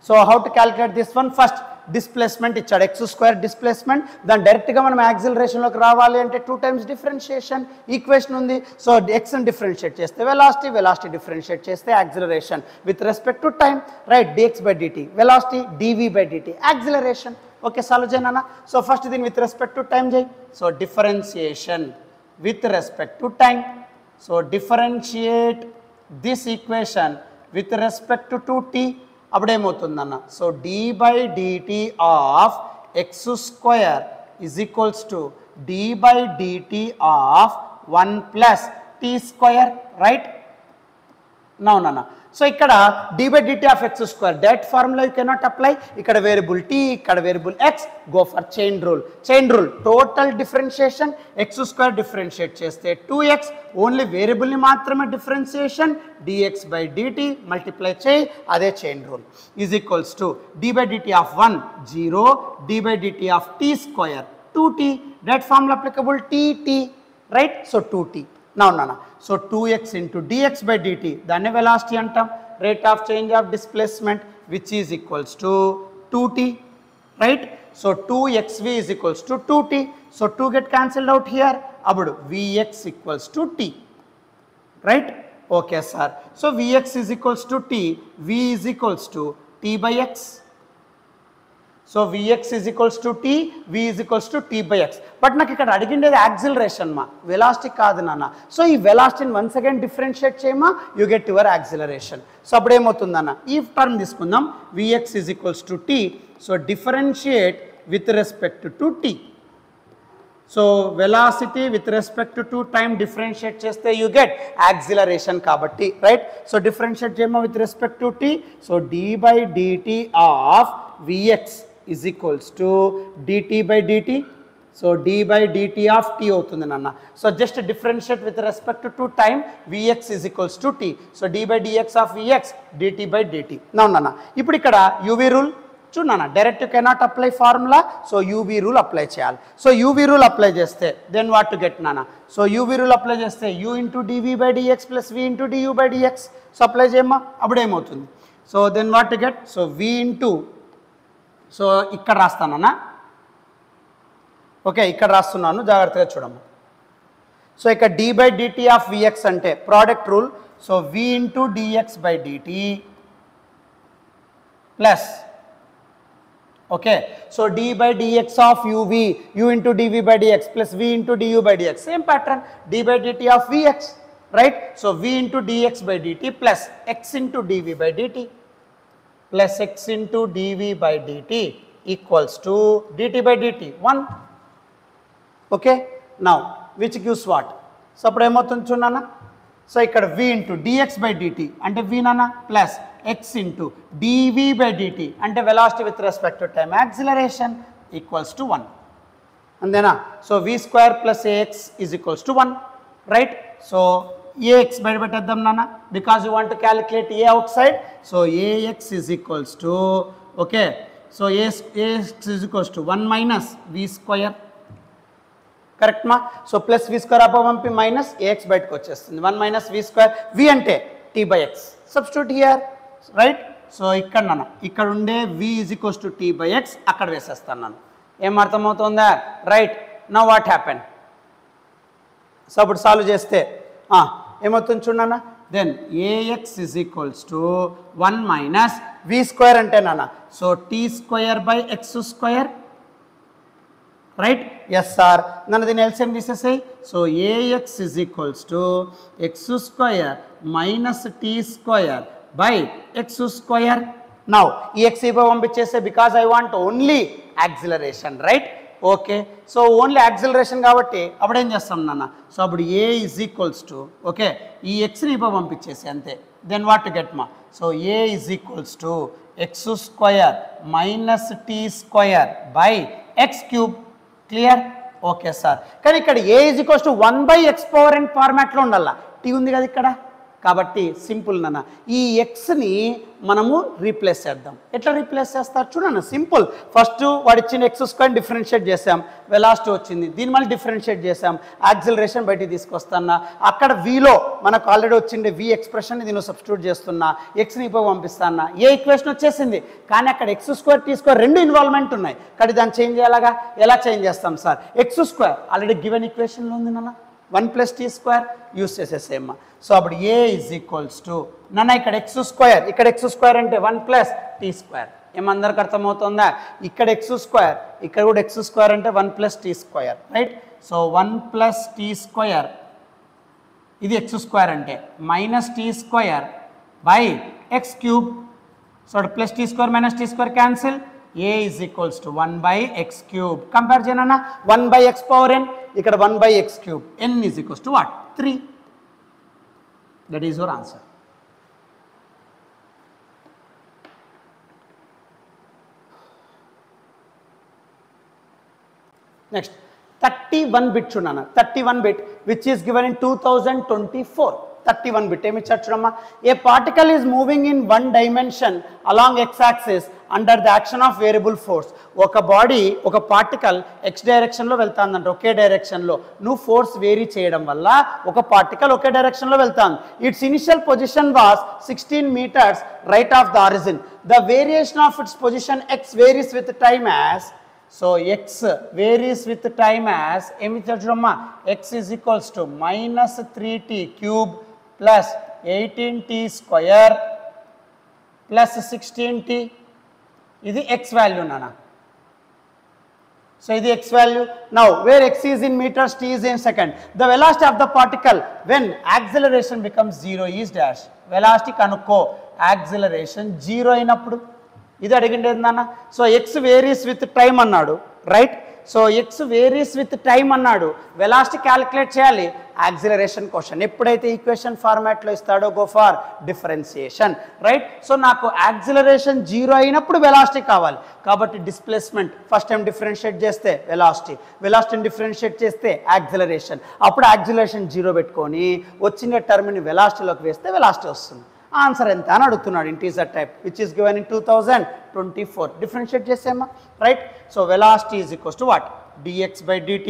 So how to calculate this one? First displacement ఇచ్చాడు, x² డిస్ప్లేస్మెంట్. దాని డైరెక్ట్గా మనం యాక్సిలరేషన్లోకి రావాలి అంటే 2 times డిఫరెన్షియేషన్ ఈక్వేషన్ ఉంది. సో xని డిఫరెన్షియేట్ చేస్తే వెలాసిటీ డిఫరెన్షియేట్ చేస్తే acceleration with respect to time, right. dx/dt velocity, dv/dt acceleration. Okay, solve చేయనా. సో ఫస్ట్ దీన్ని విత్ రెస్పెక్ట్ టు టైం చేయి. So differentiation with respect to time. So differentiate this equation with respect to 2t. అప్పుడు ఏమవుతుందన్న? So d/dt of x² is equals to d/dt ఆఫ్ 1 + t², right. No నాన్న. So ఇక్కడ d/dt of x², direct formula you cannot apply. ఇక్కడ variable t, ఇక్కడ variable x, go for chain rule. Total differentiation x² differentiate చేస్తే 2x, only వేరియబుల్ని మాత్రమే differentiation dx/dt multiply చేయి, అదే chain rule. Is equals to d/dt ఆఫ్ 1 0, d/dt of t² 2t, direct formula applicable t, right. So 2t. Now, so 2x into dx/dt, దాన్ని velocity అంటాం, rate of change of displacement, which is equals to 2t, right. So 2xv is equals to 2t. So 2 get cancelled out here. అప్పుడు vx equals to t, right. Okay sir. So vx is equals to t, v is equals to t/x. So vx is equals to t, v is equals to t/x. But నాకు ఇక్కడ అడిగిండేది acceleration మా, velocity కాదు నాన్న. So ఈ వెలాసిటీని once again differentiate చేయమా, you get your acceleration. So అప్పుడు ఏమవుతుందన్న? ఈ టర్మ్ తీసుకుందాం, vx is equals to t. So differentiate with respect to t. So velocity with respect to time differentiate చేస్తే యూ గెట్ యాక్సిలరేషన్ కాబట్టి, right. So differentiate చేయమా with respect to t. So d/dt of vx is equals to dt/dt. So d/dt of t అవుతుంది నాన్న. So just differentiate with respect to time, vx is equals to t. So d/dx of vx dt/dt. నాన్న ఇప్పుడు ఇక్కడ uv rule చూడన్నా, direct cannot apply formula. So UV rule apply చేయాలి. So UV rule apply చేస్తే then what to get నాన్న? So UV rule apply చేస్తే u into dv/dx plus v into du/dx. So apply చేయమ్మా, అప్పుడు ఏమవుతుంది? So then what to get? So v into, so ఇక్కడ రాస్తానన్నా, okay ఇక్కడ రాస్తున్నాను, జాగ్రత్తగా చూడమ్మా. సో ఇక్కడ d/dt ఆఫ్ vx అంటే product rule. So v into dx/dt plus, okay, so d/dx of uv, u into dv/dx plus v into du/dx, same pattern, d/dt of vx, right. So v into dx/dt plus x into dv/dt plus x into dv/dt equals to dt/dt 1. Okay, now which gives what? So అప్పుడు ఏమవుతుంది చూడన్నా? So ఇక్కడ v into dx/dt అంటే v నాన్న plus x into dv/dt అంటే velocity with respect to time acceleration equals to 1. అంతేనా? So v square plus ax is equals to 1, right? So ax బయట పెట్టేద్దాం నాన్న, because you want to calculate a outside. So ax is equals to, okay, so ax is equals to 1 minus v square, correct మా? So plus v square up పంపి minus ax బయటకు వచ్చేస్తుంది. 1 minus v square, v అంటే t by x, substitute here, right? So ఇక్కడ నాన్న ఇక్కడ ఉండే v is equals to t by x అక్కడ వేసేస్తాను నన్ను. ఏం అర్థమవుతుందా? Right. Now what happen? So అప్పుడు సాల్వ్ చేస్తే ఏమవుతుంది చూడన్నా, then ax is equals to 1 minus v square అంటే నాన్న, so t square by x square, right? Yes sir. నన్ను దీన్ని ఎల్సిఎం తీసేసాయి. So ax is equals to x square minus t square by x square. Now ఈ x పంపించేస్తే because I want only acceleration, right? Okay, so only acceleration కాబట్టి అప్పుడు ఏం చేస్తాం నాన్న, సో అప్పుడు a is equals to, okay, ఈ xని పంపించేసి అంతే. దెన్ వాట్ టు గెట్ మా, so a is equals to x square minus t square by x cube. Clear? Okay sir. కానీ ఇక్కడ a is equals to 1 by x power n ఫార్మాట్లో ఉండాల, t ఉంది కదా ఇక్కడ, కాబట్టి సింపుల్ నాన్న ఈ ఎక్స్ని మనము రీప్లేస్ చేద్దాం. ఎట్లా రీప్లేస్ చేస్తారు చూడన్న, సింపుల్. ఫస్ట్ వాడు ఇచ్చిన ఎక్స్ స్క్వేర్ డిఫరెన్షియేట్ చేసాం, వెలాసిటీ వచ్చింది, దీని మళ్ళీ డిఫరెన్షియేట్ చేసాం, యాక్సిలరేషన్ బయటికి తీసుకొస్తున్నా, అక్కడ వీలో మనకు ఆల్రెడీ వచ్చిండే వి ఎక్స్ప్రెషన్ దీన్ని సబ్స్టిట్యూట్ చేస్తున్నా, ఎక్స్ని ఇప్పుడు పంపిస్తానా, ఏ ఈక్వేషన్ వచ్చేసింది. కానీ అక్కడ ఎక్స్ స్క్వేర్ టీ స్క్వేర్ రెండు ఇన్వాల్వ్మెంట్ ఉన్నాయి, కానీ దాన్ని చేంజ్ చేయాలగా. ఎలా చేంజ్ చేస్తాం sir? X square already given ఈక్వేషన్లో ఉంది నాన్న, 1 plus t square యూస్ చేసేసేమ్మా. సో అప్పుడు a is equals to నాన్న ఇక్కడ x స్క్వేర్, ఇక్కడ x స్క్వేర్ అంటే 1 plus t స్క్వేర్. ఏమందరికి అర్థమవుతుందా? ఇక్కడ x స్క్వేర్, ఇక్కడ కూడా x స్క్వేర్ అంటే 1 plus t square, right? So 1 plus t square ఇది x స్క్వేర్ అంటే minus t square by x cube. So plus t square minus t square cancel, a is equals to 1 by x cube. Compare చేయనా, 1 by x power n, ఇక్కడ 1 by x cube, n is equals to what? 3. That is your answer. Next, 31 bit చూడనా, 31 bit which is given in 2024. 31 bit ఏమి ఇచ్చారు చూడమ్మా. A particle is moving in 1 dimension along x axis under the action of variable force. ఒక body, ఒక particle x డైరెక్షన్లో వెళ్తాందంట, ఒకే డైరెక్షన్లో. నువ్వు force vary చేయడం వల్ల ఒక పార్టికల్ ఒకే డైరెక్షన్లో వెళ్తాంది. Its initial position was 16 meters right of the origin. The variation of its position x varies with time as, so x varies with time as ఏమి చూడమ్మా, x is equals to minus 3t cube plus 18t square plus 16t. ఇది x value నాన్న. So ఇది x value. Now where x is in meters, t is in second. The velocity of the particle when acceleration becomes 0 is dash. Velocity కనుక్కో, acceleration 0 అయినప్పుడు. ఇది అడిగిండేది నాన్న. So x varies with time అన్నాడు, right? So x varies with time అన్నాడు, velocity calculate చేయాలి, acceleration question. ఎప్పుడైతే equation ఫార్మాట్లో ఇస్తాడో go for differentiation, right? So నాకు యాక్సిలరేషన్ 0 అయినప్పుడు వెలాసిటీ కావాలి, కాబట్టి డిస్ప్లేస్మెంట్ ఫస్ట్ టైం డిఫరెన్షియేట్ చేస్తే వెలాసిటీ, వెలాసిటీని డిఫరెన్షియేట్ చేస్తే యాక్సిలరేషన్, అప్పుడు యాక్సిలరేషన్ 0 పెట్టుకొని వచ్చిన టర్మ్ని వెలాసిటీలోకి వేస్తే వెలాసిటీ వస్తుంది. ఆన్సర్ ఎంత అని అడుగుతున్నాడు, integer type which is given in 2024. Differentiate చేసేమ్మా, right? So velocity is equals to what? dx by dt.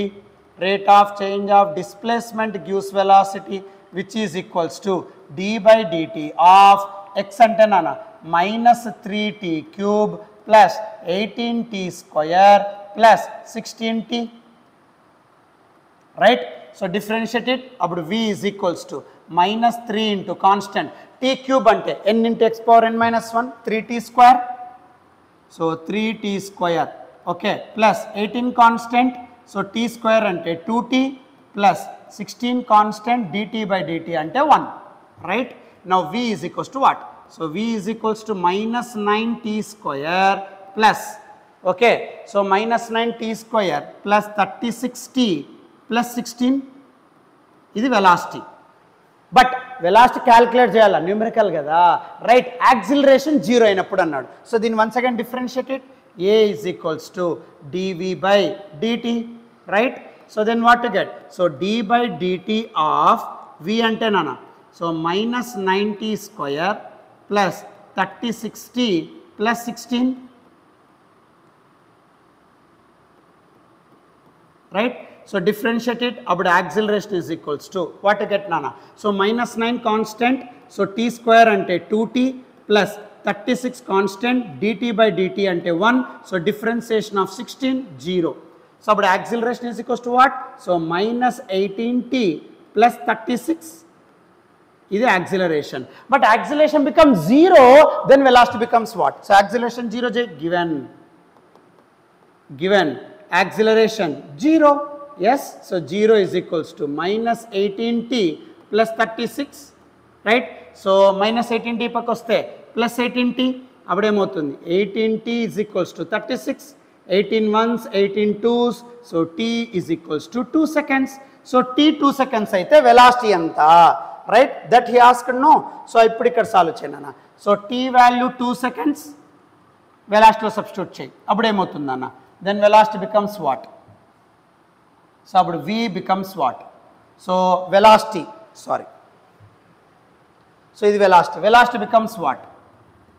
Rate of change of displacement gives velocity which is equals to d by dt of x అంటే నాన్న minus 3t cube plus 18t square plus 16t, right? So differentiate it, అప్పుడు v is equals to minus 3 into constant t cube అంటే n into x power n minus 1, 3t square, so 3t square, okay, plus 18 constant, so t square అంటే 2t plus 16 constant dt by dt అంటే 1, right? Now v is equals to what? So v is equals to minus 9t square plus, okay, so minus 9t square plus 36t plus 16, ఇది velocity. But velocity calculate చేయాలా, numerical కదా, right? Acceleration 0 అయినప్పుడు అన్నాడు. So దీన్ని once again differentiated, a is equals to dv by dt. right? So then what to get? So d by dt of v ante nana, so minus 90 square plus 3060 plus 16, right? So differentiate it, about acceleration is equals to what to get nana? So minus 9 constant, so t square ante 2t plus 36 constant, dt by dt ante 1, so differentiation of 16 0. So about acceleration is equals to what? So minus 18t plus 36 is acceleration, but acceleration becomes 0, then velocity becomes what? So acceleration 0 given acceleration 0, yes, so 0 is equals to minus 18t plus 36, right? So minus 18t pakoste plus 18t, abademoutundi 18t is equals to 36, 18 ones 18 twos, so t is equals to 2 seconds. So t 2 seconds aithe velocity anta, right? That he asked, no. So ippudu ikkada solve cheyana, so t value 2 seconds, velocity lo substitute cheyi, abademoutundanna, then velocity becomes what? So abadu v becomes what? So velocity, sorry, so this velocity becomes what?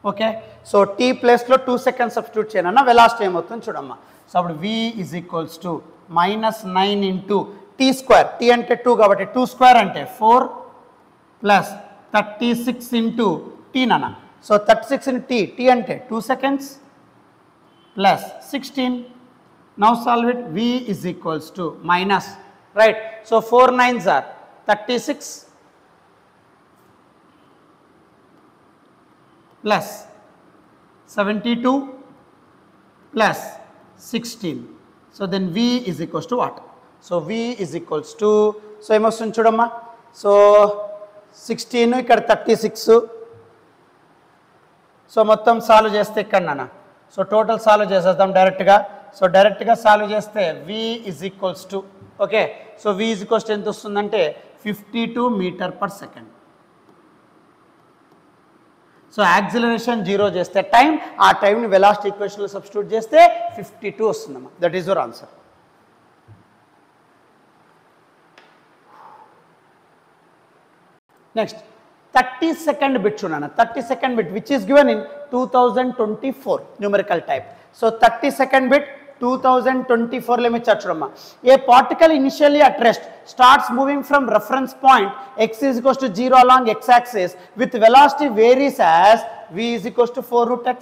Okay, so t place lo 2 seconds substitute cheyana, velocity emoutundi chudamma. So abadu v is equals to minus 9 into t square, t ante 2 kabatti 2 square ante 4 plus 36 into t nana, so 36 into t ante 2 seconds plus 16. Now solve it, v is equals to minus, right? So 4 9s are 36 plus 72 plus 16. So then v is equals to what? So v is equals to, so emostundi chudamma, so 16 ikkada 36, so mottam solve cheste ikkada nana, so total solve chesedam direct ga. So direct ga solve cheste v is equals to, okay, so v is equals to ఎంత వస్తుందంటే 52 meter per second. So acceleration 0 చేస్తే time, ఆ టైంని velocity ఈక్వేషన్లో substitute చేస్తే 52 వస్తుందమ్మా. That is your answer. Next 32nd bit చూడండి, 32nd bit which is given in 2024 numerical type. So 32nd bit 2024 లో ఏమిచ్చారు చూడమ్మా. A particle initially at rest starts moving from reference point x is equals to 0 along x axis with velocity varies as v is equals to 4 root x.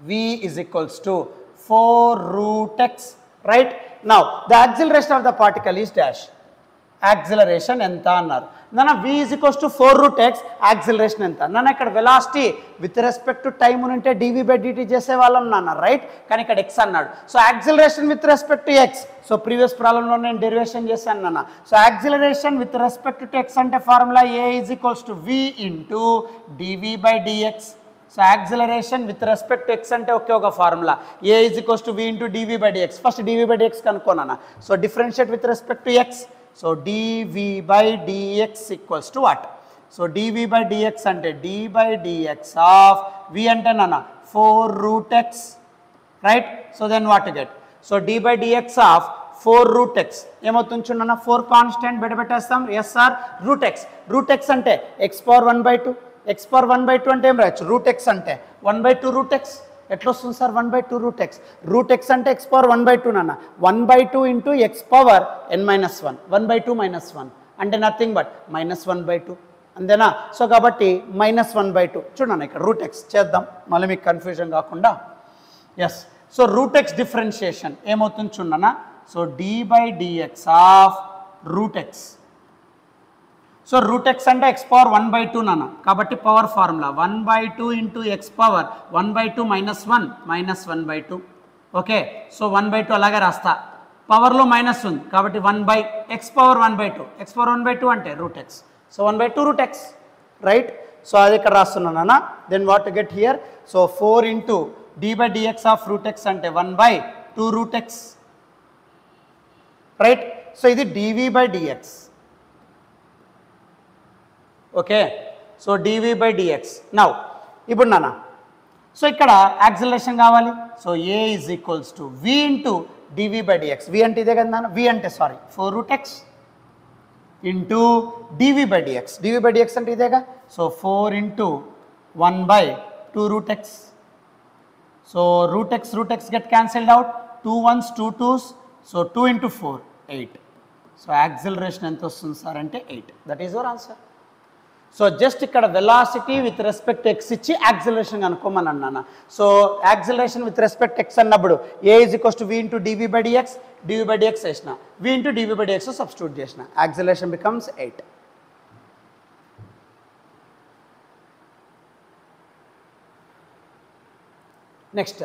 V is equals to 4 root x, right? Now the acceleration of the particle is dash. Acceleration ఎంత అన్నారు నాన్న, v is equals to 4 root x, acceleration ఎంత నాన్న. ఇక్కడ velocity with respect to time ఉంటే dv by dt చేసేవాళ్ళం నాన్న, right? కానీ ఇక్కడ x అన్నాడు. So acceleration with respect to x, so previous ప్రాబ్లంలో నేను డెరివేషన్ చేశాను నాన్న. So acceleration with respect to x అంటే formula a is equals to v into dv by dx. So acceleration with respect to x అంటే ఒకే ఒక formula, a is equals to v into dv by dx. First dv by dx కనుక్కోనా. So differentiate with respect to x. So dv by dx equals to what? So dv by dx ante d by dx of v ante nana 4 root x, right? So then what to get? So d by dx of 4 root x ఏమవుతుంది చూడన్నా, 4 constant పెట్టేస్తాం, yes or root x. root x అంటే x power 1/2, x power 1/2 అంటే ఏం రాయొచ్చు, root x అంటే 1/2 root x. ఎట్లా వస్తుంది sir 1/2 root X? Route X అంటే x పవర్ 1/2 నాన్న, 1/2 ఇంటూ ఎక్స్ పవర్ n-1, 1/2 - 1 అంటే నథింగ్ బట్ -1/2 అంతేనా. సో కాబట్టి -1/2 చూడండి, ఇక్కడ రూట్ ఎక్స్ చేద్దాం మళ్ళీ మీకు కన్ఫ్యూజన్ కాకుండా. Yes, so root X differentiation ఏమవుతుంది చూడన్నా. So d by dx of root X. So root X అంటే x పవర్ 1/2 నాన్న, కాబట్టి power formula 1/2 into X power 1/2 - 1 -1/2. Okay, so 1/2 అలాగే రాస్తా, పవర్లో మైనస్ ఉంది కాబట్టి 1 ఎక్స్ పవర్ 1/2, ఎక్స్ పవర్ 1/2 అంటే root X. So 1/2 root X, right? So అది ఇక్కడ రాస్తున్నాను నాన్న. Then what to get here? So 4 into d by dx of root X అంటే 1/2 రూట్ ఎక్స్, రైట్? సో ఇది dv by dx. Okay, so dv by dx. Now ఇప్పుడు నాన్న, so ఇక్కడ acceleration కావాలి. So a is equals to v into dv by dx. v అంటే ఇదే కదా నాన్న, v అంటే sorry 4 root x into dv by dx. dv by dx అంటే ఇదేగా. So 4 into 1 by 2 root x. So root x get cancelled out. 2 1s 2 2s. So 2 into 4 8. So acceleration ఎంత వస్తుంది sir అంటే 8. That is your answer. So just ఇక్కడ velocity with respect x ఇచ్చి acceleration కనుక్కోమని అన్నాను. So acceleration with respect x అన్నప్పుడు a is equals to v into DV by dx, dv by dx వేసిన, v into DV by dx substitute చేసిన, acceleration becomes 8. Next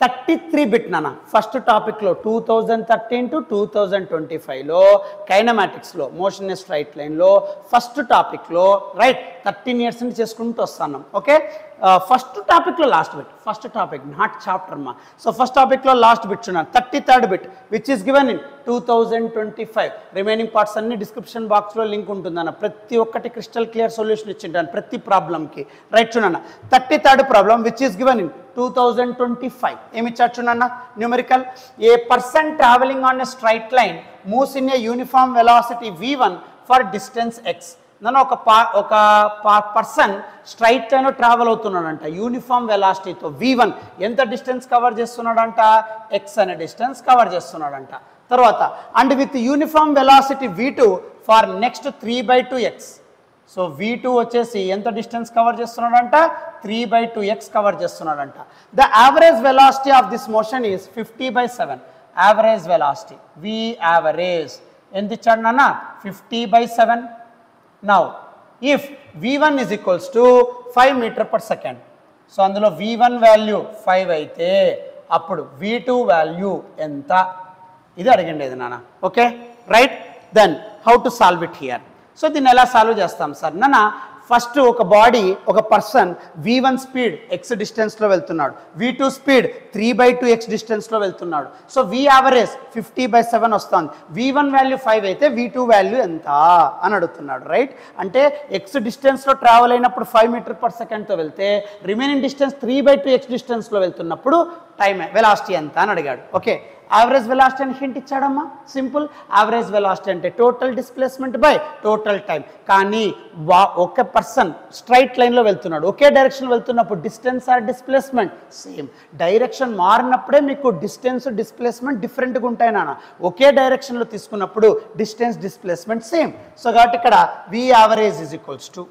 33 bit నాన్న. First టాపిక్లో 2013 to 2025లో కైనమాటిక్స్లో మోషన్ ఇన్ స్ట్రైట్ లైన్లో first టాపిక్లో right 13 years నుంచి చేసుకుంటూ వస్తున్నాం. ఓకే, ఫస్ట్ టాపిక్లో last bit, first topic not chapter అమ్మా. సో ఫస్ట్ టాపిక్లో లాస్ట్ బిట్ చూడండి, 33rd bit which is given in 2025. Remaining parts అన్ని డిస్క్రిప్షన్ బాక్స్లో లింక్ ఉంటుందన్న. ప్రతి ఒక్కటి క్రిస్టల్ క్లియర్ సొల్యూషన్ ఇచ్చింటాను ప్రతి ప్రాబ్లంకి. రైట్ చూడన్న, 33rd problem which is given in 2025. ఏమి ఇచ్చారు చూడన్న, numerical. A person travelling on a straight line moves in a uniform velocity v1 for distance x. నన్ను ఒక పర్సన్ స్ట్రైట్ లైన్లో ట్రావెల్ అవుతున్నాడంట యూనిఫామ్ వెలాసిటీతో v1 ఎంత డిస్టెన్స్ కవర్ చేస్తున్నాడంట, x అనే డిస్టెన్స్ కవర్ చేస్తున్నాడంట. తర్వాత and with uniform velocity v2 for next 3/2x. So v2 వచ్చేసి ఎంత డిస్టెన్స్ కవర్ చేస్తున్నాడంట, 3/2x కవర్ చేస్తున్నాడంట. The average velocity of this motion is 50/7. Average velocity v average ఎంత ఇచ్చాడు నాన్న, 50/7. Now if v1 is equals to 5 metre per second. So అందులో v1 value 5 అయితే అప్పుడు v2 వాల్యూ ఎంత, ఇది అడిగండి నాన్న. Okay right, then how to solve it here. So దీన్ని ఎలా సాల్వ్ చేస్తాం సార్ నాన్న, ఫస్ట్ ఒక బాడీ ఒక పర్సన్ v1 స్పీడ్ x డిస్టెన్స్లో వెళ్తున్నాడు, v2 స్పీడ్ 3/2x డిస్టెన్స్లో వెళ్తున్నాడు. సో v యావరేజ్ 50/7 వస్తుంది. v1 వాల్యూ 5 అయితే v2 వాల్యూ ఎంత అని అడుగుతున్నాడు. రైట్, అంటే x డిస్టెన్స్లో ట్రావెల్ అయినప్పుడు 5 మీటర్ పర్ సెకండ్తో వెళ్తే రిమైనింగ్ డిస్టెన్స్ 3/2x డిస్టెన్స్లో వెళ్తున్నప్పుడు టైం వెలాసిటీ ఎంత అని అడిగాడు. ఓకే, యావరేజ్ వెలాసిటీ అని హింట్ ఇచ్చాడమ్మా. సింపుల్, యావరేజ్ వెలాసిటీ అంటే total displacement by total time. కానీ ఒక పర్సన్ స్ట్రైట్ లైన్లో వెళ్తున్నాడు, ఒకే డైరెక్షన్ వెళ్తున్నప్పుడు distance or displacement same. Direction మారినప్పుడే మీకు డిస్టెన్స్ డిస్ప్లేస్మెంట్ డిఫరెంట్గా ఉంటాయి నాన్న. ఒకే డైరెక్షన్లో తీసుకున్నప్పుడు డిస్టెన్స్ డిస్ప్లేస్మెంట్ సేమ్. సో కాబట్టి ఇక్కడ v average is equals to,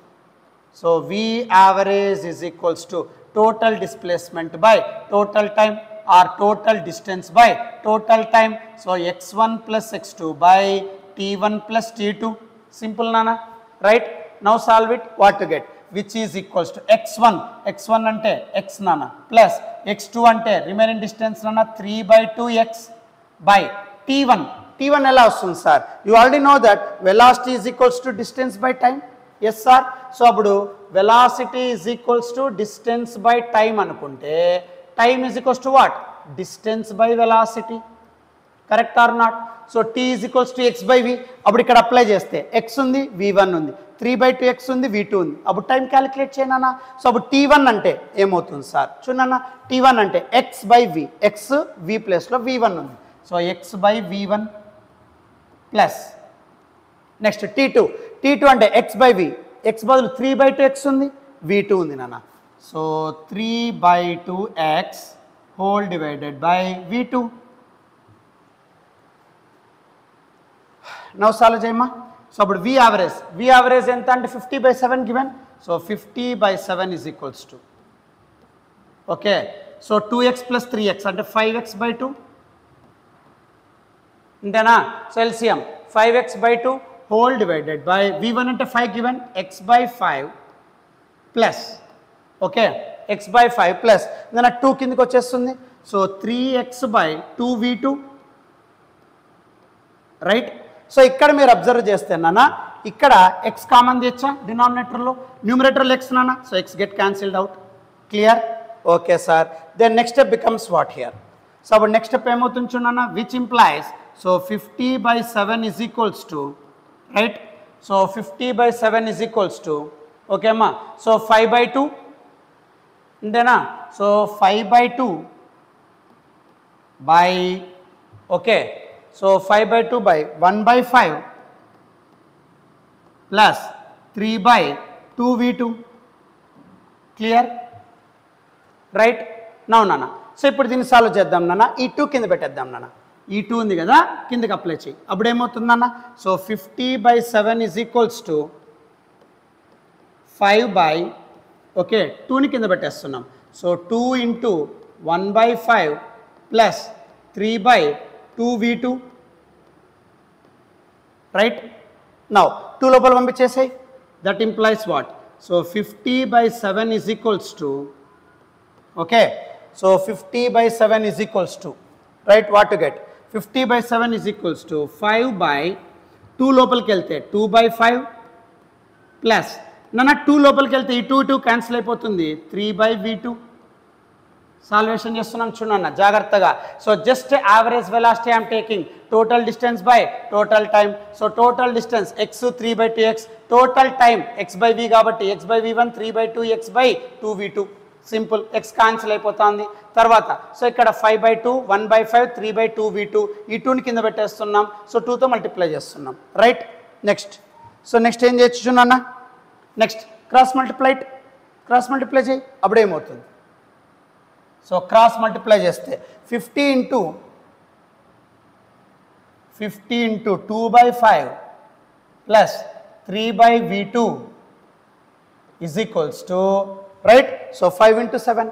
so v average is equals to total displacement by total time or total distance by total time. So x1 plus x2 by t1 plus t2. Simple nana, right? Now solve it. What to get? Which is equals to x1 ante x nana plus x2 ante remaining distance nana 3/2x by t1 ela vastundi sir. You already know that velocity is equals to distance by time. Yes sir. So appudu velocity is equals to distance by time anukunte time is equals to what? Distance by velocity. Correct or not? So t is equals to x by v. అప్పుడు ఇక్కడ apply చేస్తే x ఉంది, v1 ఉంది, 3/2x ఉంది, v2 ఉంది. అప్పుడు time calculate చేయనా. So అప్పుడు t1 అంటే ఏమవుతుంది సార్ చూడన్నా, t1 అంటే x by v, x v ప్లేస్లో v1 ఉంది. So x by v1 plus next t2 అంటే x by v, x బదులు 3/2x ఉంది, v2 ఉంది నాన్న. So 3/2x whole divided by v2. Now solve చేయమ్మా. సో అప్పుడు v average ఎంత అంటే 50/7 given. So 50/7 is equals to, okay, so 2x plus 3x అంటే 5x/2 అంతేనా. So LCM 5x/2 whole divided by v1 అంటే 5 given, x/5 plus okay x/5 plus దాని 2 కిందకి వచ్చేస్తుంది. So 3x/2 v2 right. So ఇక్కడ మీరు అబ్జర్వ్ చేస్తే నాన్న, ఇక్కడ x కామన్ తెచ్చా డినామినేటర్లో, న్యూమరేటర్లో x నాన్న. So x get cancelled out. Clear? Okay sir. Then next step becomes what here. So అప్పుడు నెక్స్ట్ స్టెప్ ఏమవుతుంది చూడన్నా, which implies so 50/7 is equals to right. So 50/7 is equals to okay అమ్మా. So 5/2 అంతేనా. So 5/2 by okay so 5/2 by 1/5 plus 3/2v2 clear right now నాన్న so ఇప్పుడు దీన్ని solve చేద్దాం నాన్న ఈ 2 కింద పెట్టేద్దాం నాన్న ఈ 2 ఉంది కదా కిందకి అప్లై చేయి అప్పుడు ఏమవుతుందన్న so 50/7 is equals to 5 okay 2ని కింద పెట్టేస్తున్నాం so 2 into 1/5 plus 3/2v2 right now 2 లోపల పంపించేసాయి that implies what so 50/7 is equals to okay so 50/7 is equals to right what to get 50/7 is equals to 5/2 లోపలికి వెళ్తే 2/5 ప్లస్ నాన్న 2 లోపలికి వెళ్తే ఈ 2 క్యాన్సిల్ అయిపోతుంది 3/v2 సాల్వేషన్ చేస్తున్నాం చూడన్న జాగ్రత్తగా so just average velocity I'm taking total distance by total time so total distance x 3/2x total time x/v కాబట్టి x/v1 3/2x/2v2 simple x cancel అయిపోతుంది తర్వాత సో ఇక్కడ 5/2 1/5 3/2v2 ఈ 2ని కింద పెట్టేస్తున్నాం సో 2తో మల్టిప్లై చేస్తున్నాం రైట్ నెక్స్ట్ సో నెక్స్ట్ ఏం చేయొచ్చు చూడన్న నెక్స్ట్ క్రాస్ మల్టిప్లై చేయి అప్పుడు ఏమవుతుంది సో క్రాస్ మల్టిప్లై చేస్తే 50 into 2/5 plus 3/v2 is equals to right so 5 into 7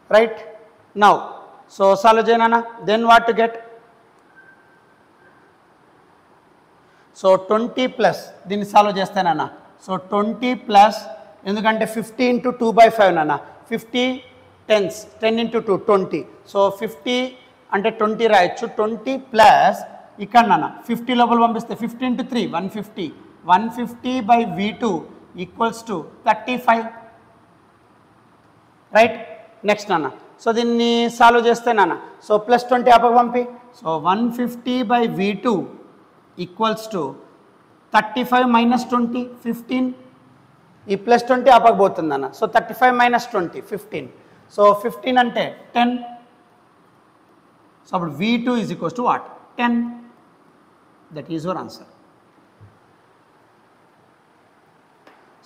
right now so solve చేయనా then what to get so 20 plus దీన్ని సాల్వ్ చేస్తానన్న సో 20 ప్లస్ ఎందుకంటే 50 ఇంటూ 2/5 నాన్న 50 10s 10 into 2 20 సో 50 అంటే 20 రాయొచ్చు 20 ప్లస్ ఇక్కడ నాన్న 50 లోపల పంపిస్తే 50 into 3 150 150/v2 equals to 35 right next నాన్న సో దీన్ని సాల్వ్ చేస్తే నాన్న సో ప్లస్ 20 ఆపకు పంపి so 150/v2 equals to 35 minus 20 15 ఈ ప్లస్ 20 ఆపకపోతుంది అన్న సో 35 minus 20 15 సో 15 అంటే 10 సో అప్పుడు v2 is equals to what 10 that is your answer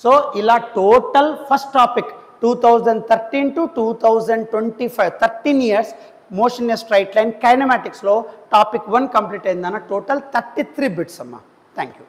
so ఇలా total first topic 2013 to 2025 13 years motion straight line కైనమాటిక్స్లో topic 1 complete అయిందన్న total 33 bits అమ్మ thank you